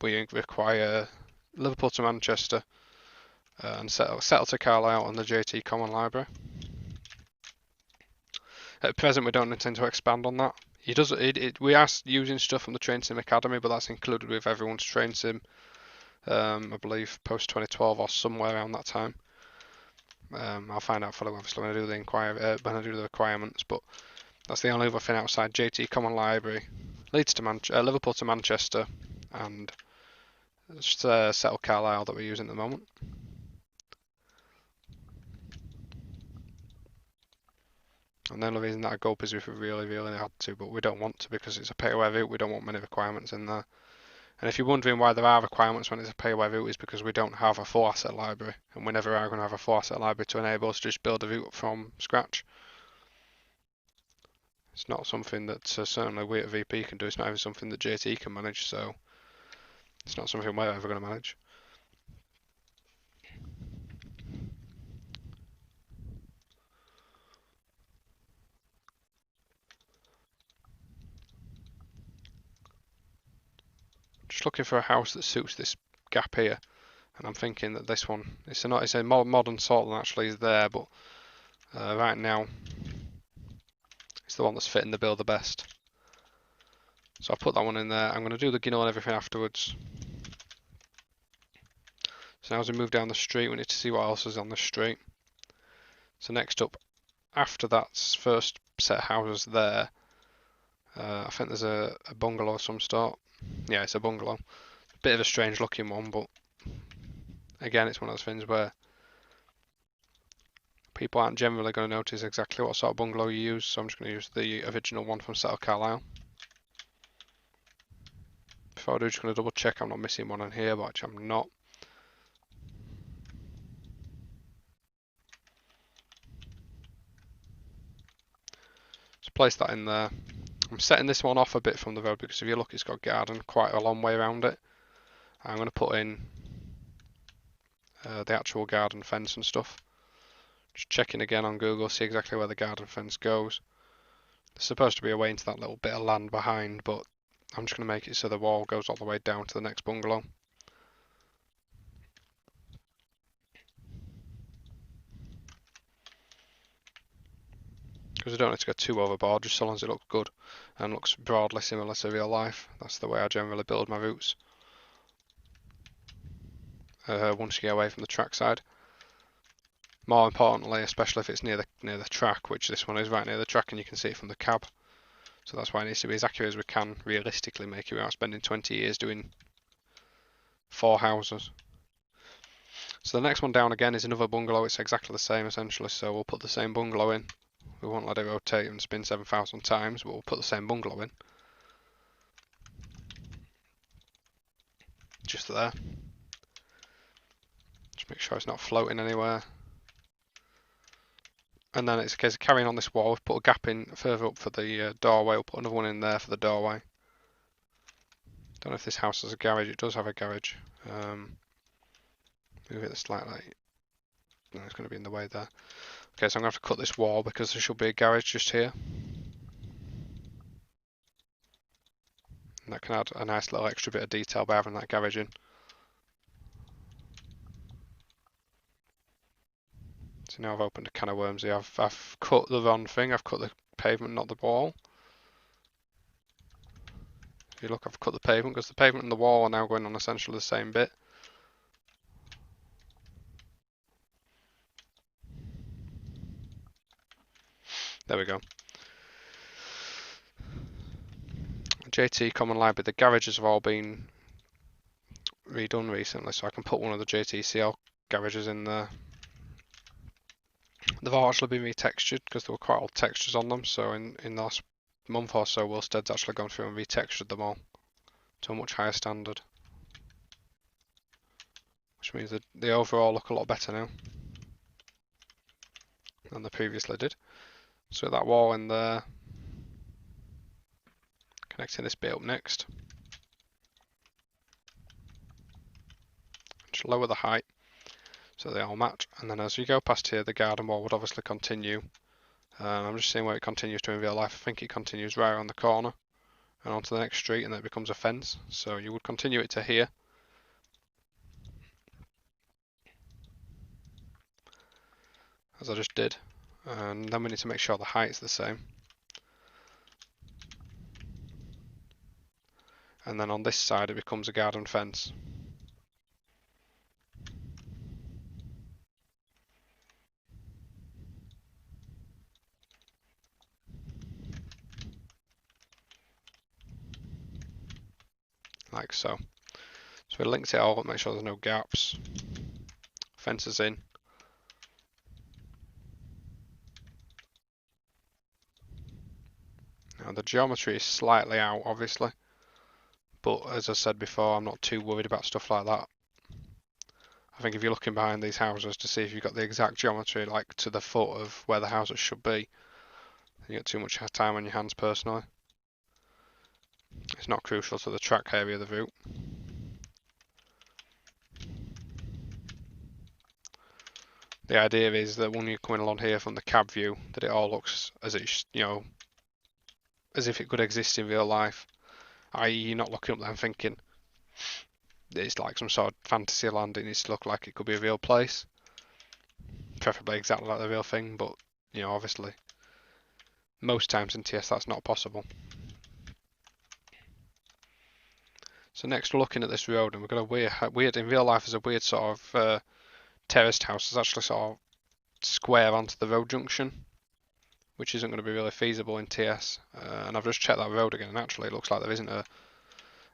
we require Liverpool to Manchester and settle to Carlisle and the JT Common Library. At present, we don't intend to expand on that. We are using stuff from the Train Sim Academy, but that's included with everyone's Train Sim. I believe post 2012 or somewhere around that time. I'll find out fully obviously when I do the requirements, but that's the only other thing outside JT Common Library, Liverpool to Manchester, and Settle Carlisle that we're using at the moment. And the only reason that I go up is if we really, really had to, but we don't want to because it's a pay-away route. We don't want many requirements in there. And if you're wondering why there are requirements when it's a pay-away route, it's because we don't have a full asset library, and we never are going to have a full asset library to enable us to just build a route from scratch. It's not something that certainly we at VP can do. It's not even something that JT can manage, so it's not something we're ever going to manage. Just looking for a house that suits this gap here, and I'm thinking that this one, it's a modern sort that actually is there, but right now it's the one that's fitting the bill the best. So I'll put that one in there. I'm going to do the ginnel and everything afterwards. So now as we move down the street, we need to see what else is on the street. So next up, after that first set of houses there, I think there's a bungalow of some sort. Yeah, it's a bungalow. Bit of a strange looking one, but again, it's one of those things where people aren't generally going to notice exactly what sort of bungalow you use, so I'm just going to use the original one from Settle Carlisle. Before I do, just going to double check I'm not missing one in here, but actually I'm not. So place that in there. I'm setting this one off a bit from the road because if you look, it's got garden quite a long way around it. I'm going to put in the actual garden fence and stuff. Just checking again on Google, see exactly where the garden fence goes. There's supposed to be a way into that little bit of land behind, but I'm just going to make it so the wall goes all the way down to the next bungalow. Because I don't need to go too overboard, just so long as it looks good and looks broadly similar to real life. That's the way I generally build my routes. Once you get away from the track side. More importantly, especially if it's near the track, which this one is right near the track and you can see it from the cab. So that's why it needs to be as accurate as we can realistically make it without spending 20 years doing 4 houses. So the next one down again is another bungalow. It's exactly the same essentially, so we'll put the same bungalow in. We won't let it rotate and spin 7,000 times, but we'll put the same bungalow in. Just there. Just make sure it's not floating anywhere. And then it's a case of carrying on this wall. We've put a gap in further up for the doorway. We'll put another one in there for the doorway. Don't know if this house has a garage. It does have a garage. Move it slightly. No, it's going to be in the way there. Okay, so I'm going to have to cut this wall because there should be a garage just here. And that can add a nice little extra bit of detail by having that garage in. So So now I've opened a can of worms here. I've cut the wrong thing. I've cut the pavement, not the wall. If you look, I've cut the pavement because the pavement and the wall are now going on essentially the same bit. There we go. JT Common Library, the garages have all been redone recently, so I can put one of the JTCL garages in there. They've all actually been retextured because there were quite old textures on them, so in the last month or so, Wilstead's actually gone through and retextured them all to a much higher standard. Which means that they overall look a lot better now than they previously did. So that wall in there, connecting this bit up next. Just lower the height so they all match, and then as you go past here, the garden wall would obviously continue. I'm just seeing where it continues to in real life. I think it continues right around the corner and onto the next street, and then it becomes a fence. So you would continue it to here. As I just did. And then we need to make sure the height's the same. And then on this side it becomes a garden fence. Like so. So we linked it all up, make sure there's no gaps. Fences in. Now the geometry is slightly out, obviously. But as I said before, I'm not too worried about stuff like that. I think if you're looking behind these houses to see if you've got the exact geometry, like to the foot of where the houses should be, you get too much time on your hands personally. It's not crucial to the track area of the route. The idea is that when you're coming along here from the cab view, that it all looks as it, as if it could exist in real life. I.e., you're not looking up there and thinking it's like some sort of fantasy land. It needs to look like it could be a real place, preferably exactly like the real thing. But obviously, most times in TS that's not possible. So next we're looking at this road, and we've got a weird in real life. There's a weird sort of terraced house. It's actually sort of square onto the road junction, which isn't going to be really feasible in TS. And I've just checked that road again, and actually it looks like there isn't a.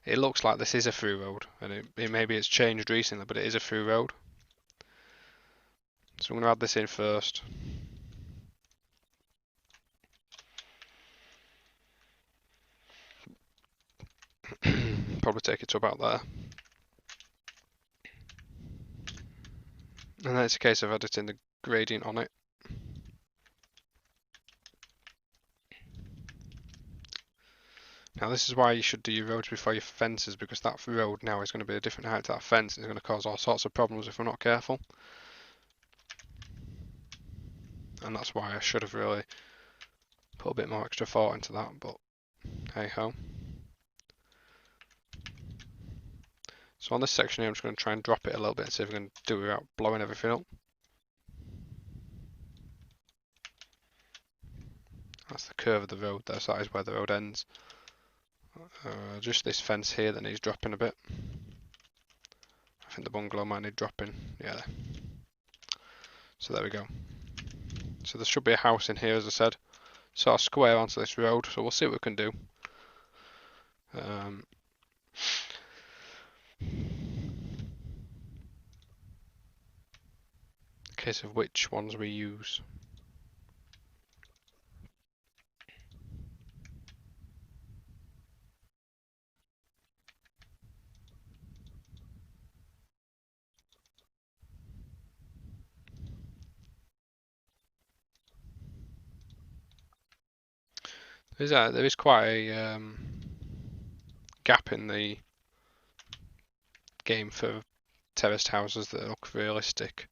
It looks like this is a through road, and maybe it's changed recently, but it is a through road. So I'm going to add this in first. Probably take it to about there. And then it's a case of editing the gradient on it. Now this is why you should do your roads before your fences, because that road now is going to be a different height to that fence, and it's going to cause all sorts of problems if we're not careful. And that's why I should have really put a bit more extra thought into that, but hey ho. So on this section here I'm just going to try and drop it a little bit and see if we can do it without blowing everything up. That's the curve of the road there, so that is where the road ends. Just this fence here that needs dropping a bit. I think the bungalow might need dropping, yeah. So there we go. So there should be a house in here, as I said, sort of square onto this road, so we'll see what we can do. Case of which ones we use. There is quite a gap in the game for terraced houses that look realistic.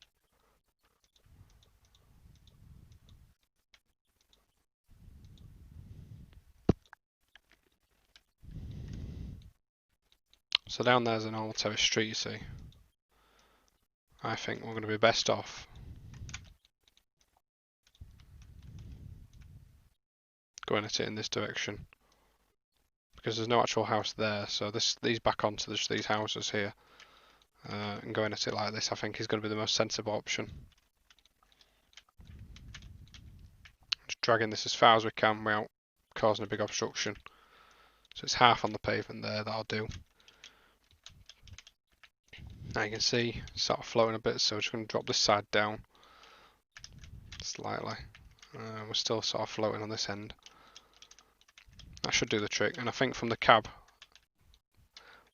So down there's a normal terrace street, you see. I think we're going to be best off going at it in this direction. Because there's no actual house there, so these back onto these houses here. And going at it like this I think is going to be the most sensible option. Just dragging this as far as we can without causing a big obstruction. So it's half on the pavement there, that'll do. Now you can see it's sort of floating a bit, so we're just going to drop this side down slightly. We're still sort of floating on this end. That should do the trick, and I think from the cab,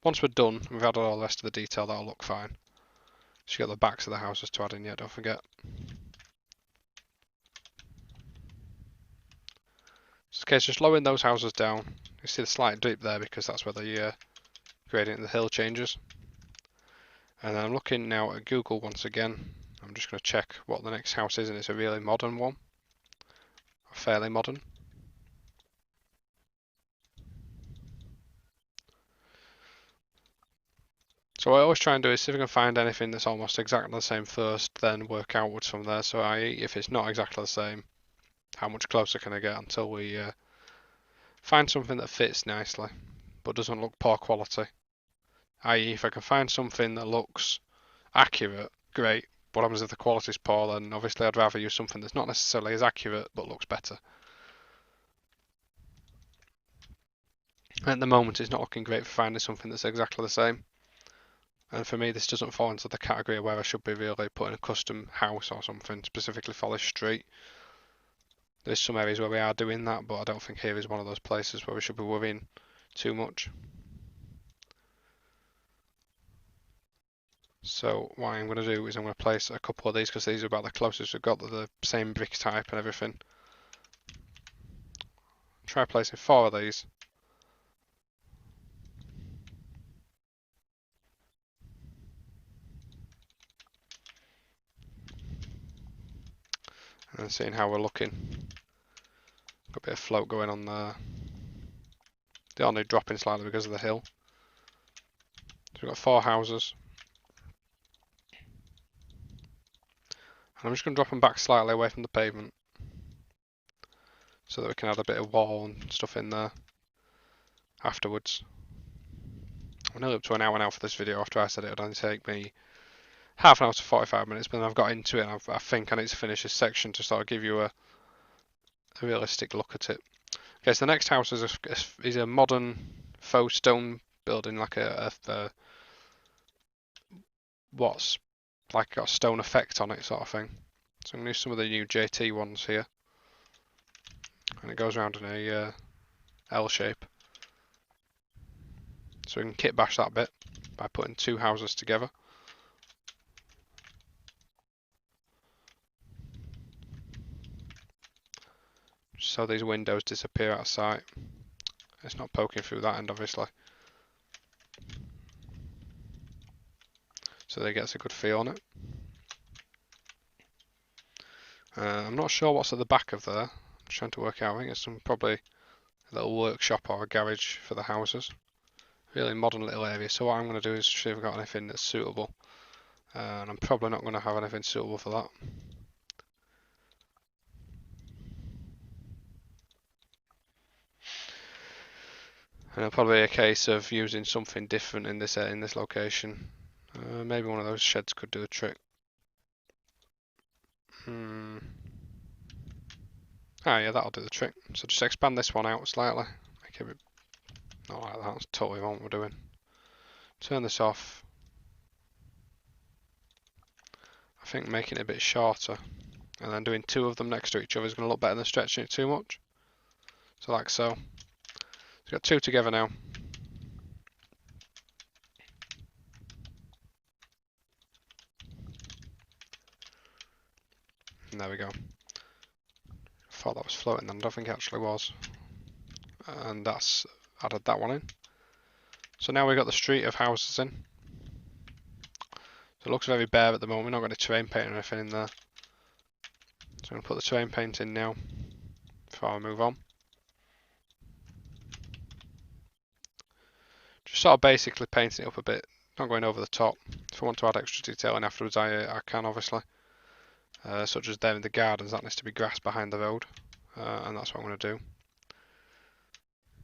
once we're done, we've added all the rest of the detail, that'll look fine. Just got the backs of the houses to add in yet, don't forget. So, okay, just lowering those houses down. You see the slight dip there because that's where the gradient of the hill changes. And then I'm looking now at Google once again. I'm just going to check what the next house is, and it's a really modern one. Fairly modern. So what I always try and do is see if I can find anything that's almost exactly the same first, then work outwards from there. So i.e. if it's not exactly the same, how much closer can I get until we find something that fits nicely, but doesn't look poor quality. I.e. if I can find something that looks accurate, great. What happens if the quality's poor? Then obviously I'd rather use something that's not necessarily as accurate, but looks better. At the moment it's not looking great for finding something that's exactly the same. And for me, this doesn't fall into the category where I should be really putting a custom house or something specifically for this street. There's some areas where we are doing that, but I don't think here is one of those places where we should be worrying too much. So what I'm going to do is I'm going to place a couple of these because these are about the closest we've got to the same brick type and everything. Try placing 4 of these. And seeing how we're looking. Got a bit of float going on there. They are only dropping slightly because of the hill. So we've got 4 houses. And I'm just going to drop them back slightly away from the pavement so that we can add a bit of wall and stuff in there afterwards. I'm nearly up to an hour now for this video. After I said it would only take me half an hour to 45 minutes, but then I've got into it and I think I need to finish this section to sort of give you a realistic look at it. Okay, so the next house is a modern faux stone building, like what's like got a stone effect on it sort of thing. So I'm going to use some of the new JT ones here, and it goes around in a L shape. So we can kit bash that bit by putting 2 houses together. So these windows disappear out of sight. It's not poking through that end obviously. So they get a good feel on it. I'm not sure what's at the back of there. I'm trying to work out. I think it's probably a little workshop or a garage for the houses. Really modern little area. So what I'm going to do is see if I've got anything that's suitable. And I'm probably not going to have anything suitable for that. And it'll probably be a case of using something different in this location. Maybe one of those sheds could do a trick. Ah, yeah, that'll do the trick. So just expand this one out slightly. Make it not like that. That's totally what we're doing. Turn this off. I think making it a bit shorter and then doing 2 of them next to each other is going to look better than stretching it too much. So like so. So we've got 2 together now. And there we go. I thought that was floating then, I don't think it actually was. And that's added that one in. So now we've got the street of houses in. So it looks very bare at the moment, we're not got any terrain paint or anything in there. So I'm going to put the terrain paint in now before I move on. Just sort of basically painting it up a bit, not going over the top. If I want to add extra detailing afterwards I can obviously. Such as there in the gardens, that needs to be grass behind the road, and that's what I'm going to do.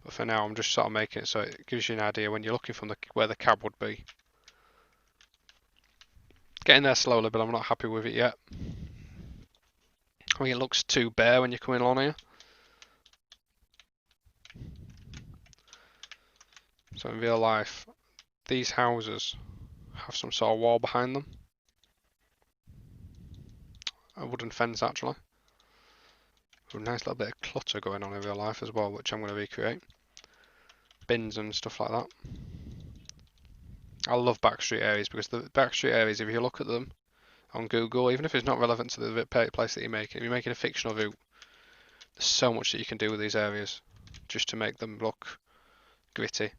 But for now, I'm just sort of making it so it gives you an idea when you're looking from where the cab would be. Getting there slowly, but I'm not happy with it yet. I think it looks too bare when you're coming along here. So in real life, these houses have some sort of wall behind them. A wooden fence actually. With a nice little bit of clutter going on in real life as well, which I'm going to recreate. Bins and stuff like that. I love backstreet areas because the backstreet areas, if you look at them on Google, even if it's not relevant to the place that you're making, if you're making a fictional route, there's so much that you can do with these areas just to make them look gritty.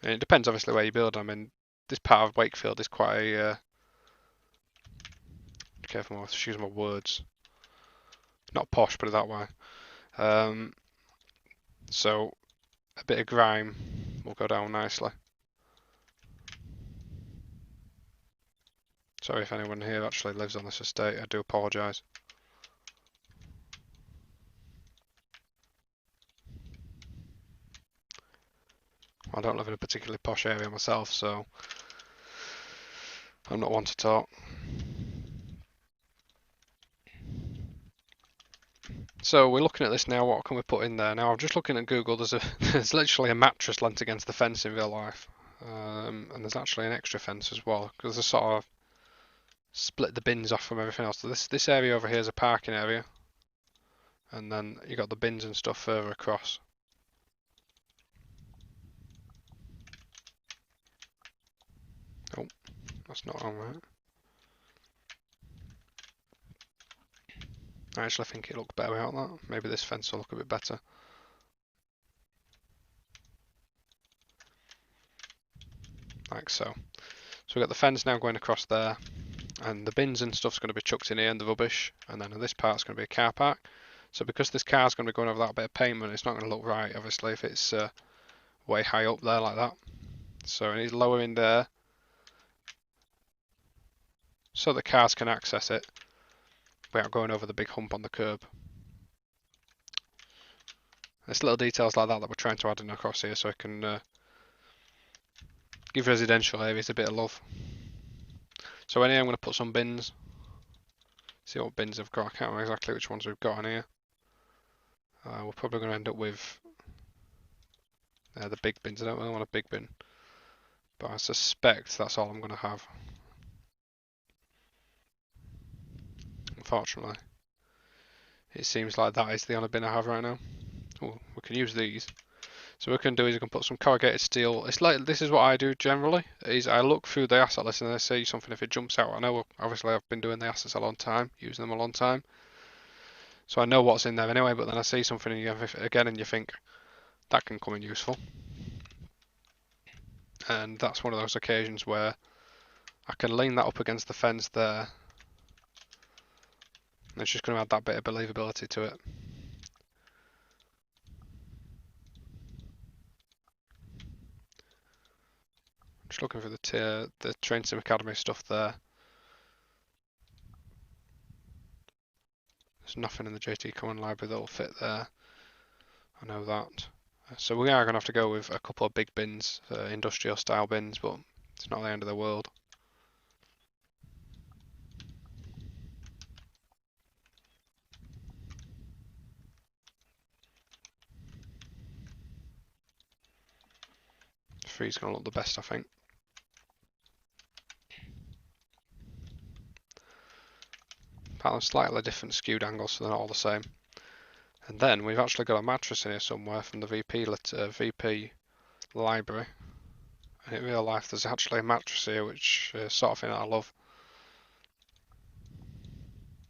And it depends obviously where you build. I mean, this part of Wakefield is quite a careful with choose my words. Not posh, put it that way. So a bit of grime will go down nicely. Sorry if anyone here actually lives on this estate, I do apologise. I don't live in a particularly posh area myself, so I'm not one to talk. So we're looking at this now, what can we put in there? Now I'm just looking at Google, there's literally a mattress lent against the fence in real life. And there's actually an extra fence as well, because they sort of split the bins off from everything else. So this area over here is a parking area. And then you got the bins and stuff further across. Oh, that's not on right. I actually think it looked better without that. Maybe this fence will look a bit better. Like so. So we've got the fence now going across there. And the bins and stuff's going to be chucked in here and the rubbish. And then this part's going to be a car park. So because this car's going to be going over that bit of pavement, it's not going to look right, obviously, if it's way high up there like that. So it needs lower in there. So the cars can access it without going over the big hump on the curb. There's little details like that that we're trying to add in across here so it can give residential areas a bit of love. So anyway, I'm going to put some bins. See what bins I've got. I can't remember exactly which ones we've got in here. We're probably going to end up with the big bins. I don't really want a big bin, but I suspect that's all I'm going to have. Unfortunately, it seems like that is the only bin I have right now. Oh, we can use these. So what we can do is we can put some corrugated steel. It's like, this is what I do generally, is I look through the asset list and I see something if it jumps out. I know obviously I've been doing the assets a long time, using them a long time. So I know what's in there anyway, but then I see something again and you think, that can come in useful. And that's one of those occasions where I can lean that up against the fence there. And it's just going to add that bit of believability to it. Just looking for the Train Sim Academy stuff there. There's nothing in the JT Common Library that will fit there. I know that. So we are going to have to go with a couple of big bins, industrial style bins, but it's not the end of the world. Three's going to look the best, I think. Apparently slightly different skewed angles, so they're not all the same. And then we've actually got a mattress in here somewhere from the VP library. And in real life there's actually a mattress here, which is sort of thing that I love.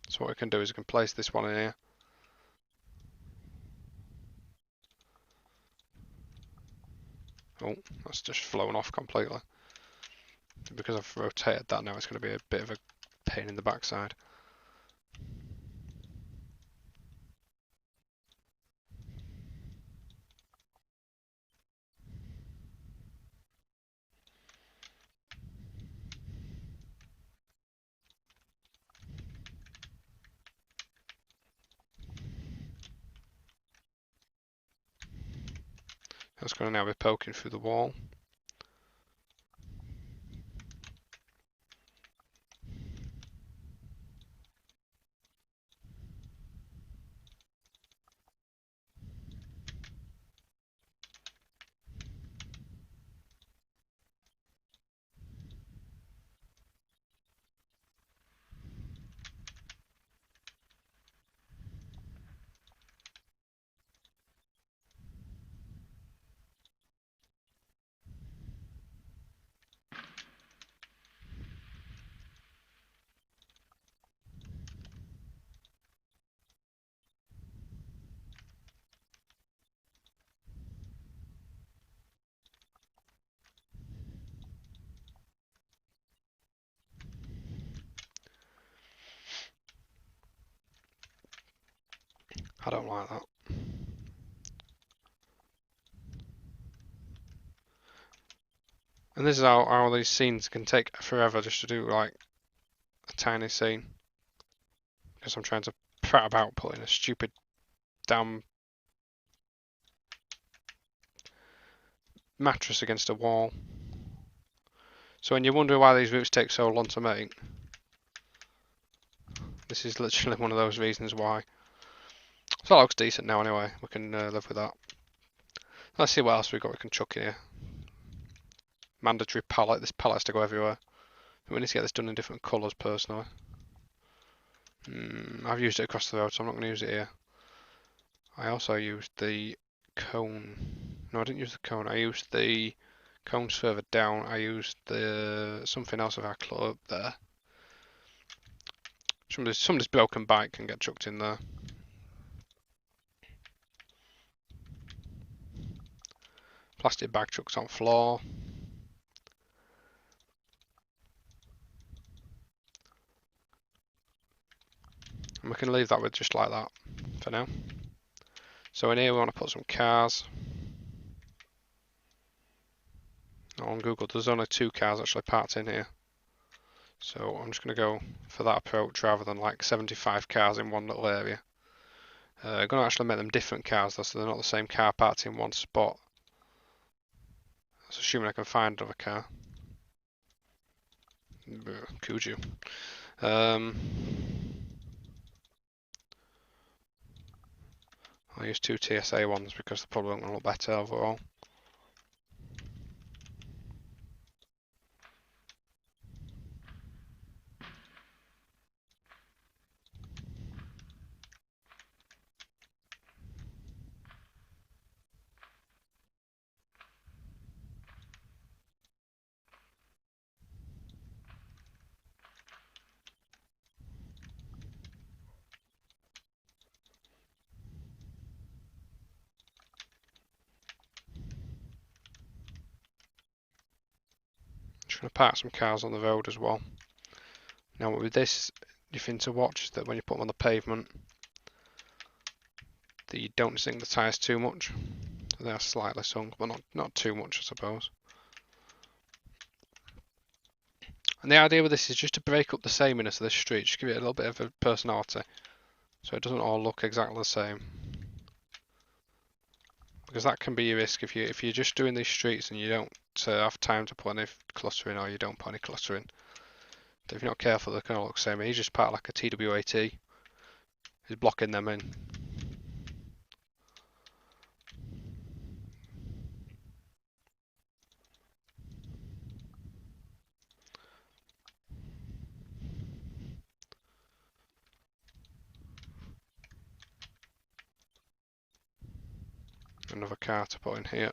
So what we can do is we can place this one in here. Oh, that's just flown off completely. Because I've rotated that now, it's going to be a bit of a pain in the backside. That's going to now be poking through the wall. I don't like that. And this is how these scenes can take forever just to do like a tiny scene. Because I'm trying to prat about putting a stupid damn mattress against a wall. So when you're wondering why these routes take so long to make, this is literally one of those reasons why. So that looks decent now anyway, we can live with that. Let's see what else we can chuck in here. Mandatory palette, this palette has to go everywhere. We need to get this done in different colours personally. I've used it across the road, so I'm not going to use it here. I also used the cone. No, I didn't use the cone. I used the cones further down. I used the something else if I clue up there. Somebody's broken bike can get chucked in there. Plastic bag chucked on floor. And we can leave that with just like that for now. So in here we want to put some cars. On Google there's only 2 cars actually parked in here. So I'm just going to go for that approach rather than like 75 cars in one little area. I'm going to actually make them different cars though, so they're not the same car parked in one spot. That's assuming I can find another car. Could you? I'll use 2 TSA ones because they're probably going to look better overall. Just going to park some cars on the road as well. Now with this, the thing to watch is that when you put them on the pavement, that you don't sink the tyres too much. So they are slightly sunk, but not too much I suppose. And the idea with this is just to break up the sameness of this street, just give it a little bit of a personality, so it doesn't all look exactly the same. Because that can be your risk if you're just doing these streets and you don't have time to put any cluttering or you don't put any cluttering. If you're not careful, they can all look the same. He's just part like a TWAT. He's blocking them in. Another car to put in here.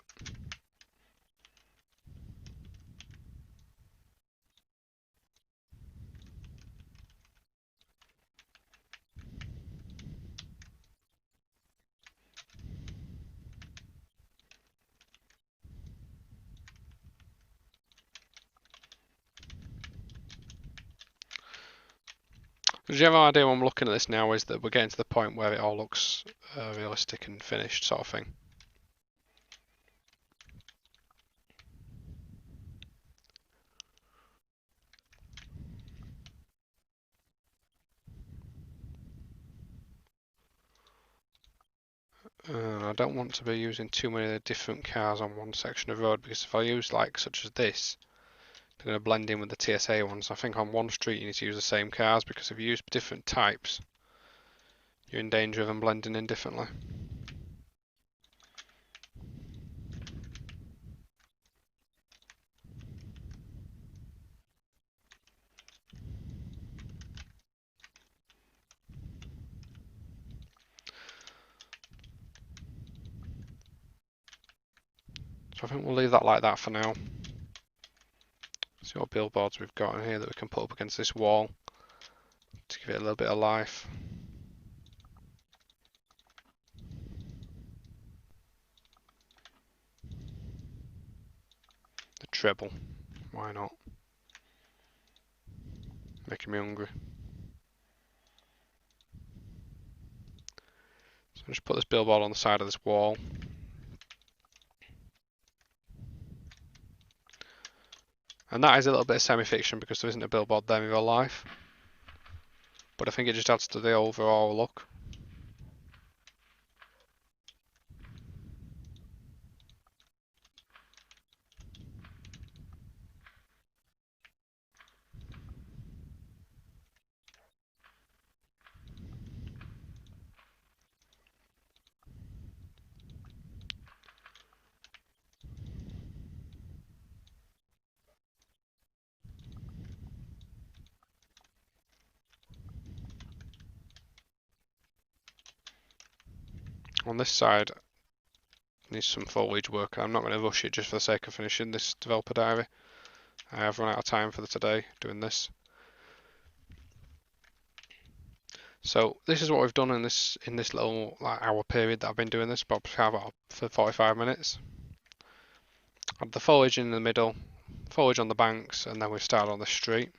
The general idea when I'm looking at this now is that we're getting to the point where it all looks realistic and finished sort of thing. I don't want to be using too many different cars on one section of road, because if I use like such as this, they're going to blend in with the TSA ones. I think on one street you need to use the same cars, because if you use different types, you're in danger of them blending in differently. So I think we'll leave that like that for now. See what billboards we've got in here that we can put up against this wall to give it a little bit of life. The treble, why not? Making me hungry. So I'll just put this billboard on the side of this wall. And that is a little bit of semi-fiction because there isn't a billboard there in real life. But I think it just adds to the overall look. On this side, needs some foliage work. I'm not going to rush it just for the sake of finishing this developer diary. I have run out of time for today doing this. So this is what we've done in this little like hour period that I've been doing this, about for 45 minutes. Had the foliage in the middle, foliage on the banks, and then we started on the street.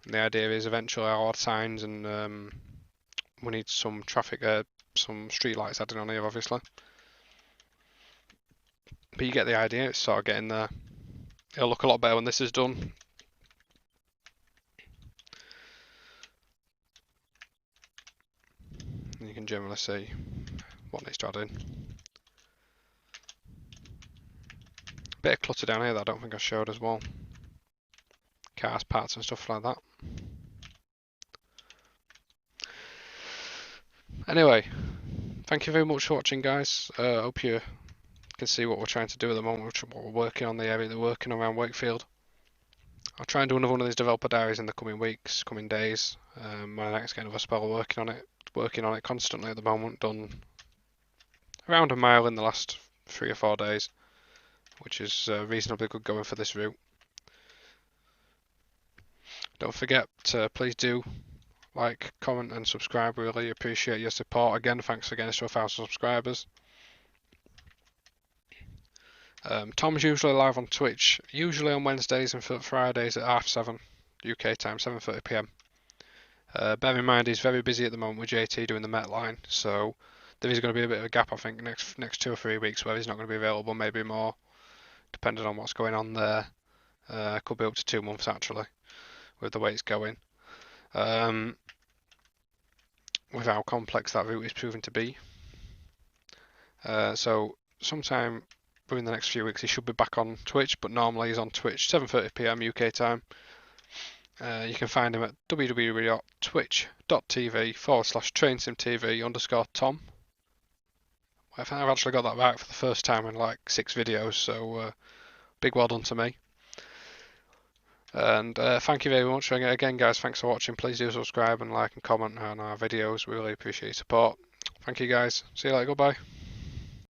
And the idea is eventually I'll add signs, and we need some traffic, some street lights added on here, obviously. But you get the idea. It's sort of getting there. It'll look a lot better when this is done. And you can generally see what needs to add in. Bit of clutter down here that I don't think I showed as well. Cars, parts and stuff like that. Anyway, thank you very much for watching, guys. I hope you can see what we're trying to do at the moment, what we're working on, the area that we're working around Wakefield. I'll try and do another one of these developer diaries in the coming weeks, coming days. When I next get another spell of working on it constantly at the moment. Done around a mile in the last 3 or 4 days, which is reasonably good going for this route. Don't forget to please do like, comment and subscribe. We really appreciate your support. Again, thanks again to 1,000 subscribers. Tom's usually live on Twitch, usually on Wednesdays and Fridays at 7:30 UK time, 7:30 PM. Bear in mind he's very busy at the moment with JT doing the Met line, so there is going to be a bit of a gap, I think, next 2 or 3 weeks where he's not going to be available, maybe more, depending on what's going on there. Could be up to 2 months actually, with the way it's going. With how complex that route is proving to be. So sometime within the next few weeks he should be back on Twitch, but normally he's on Twitch 7:30 PM UK time. You can find him at www.twitch.tv/trainsimtv_Tom. I think I've actually got that right for the first time in like 6 videos, so big well done to me. And thank you very much again, guys. Thanks for watching. Please do subscribe and like and comment on our videos. We really appreciate your support. Thank you, guys. See you later. Goodbye.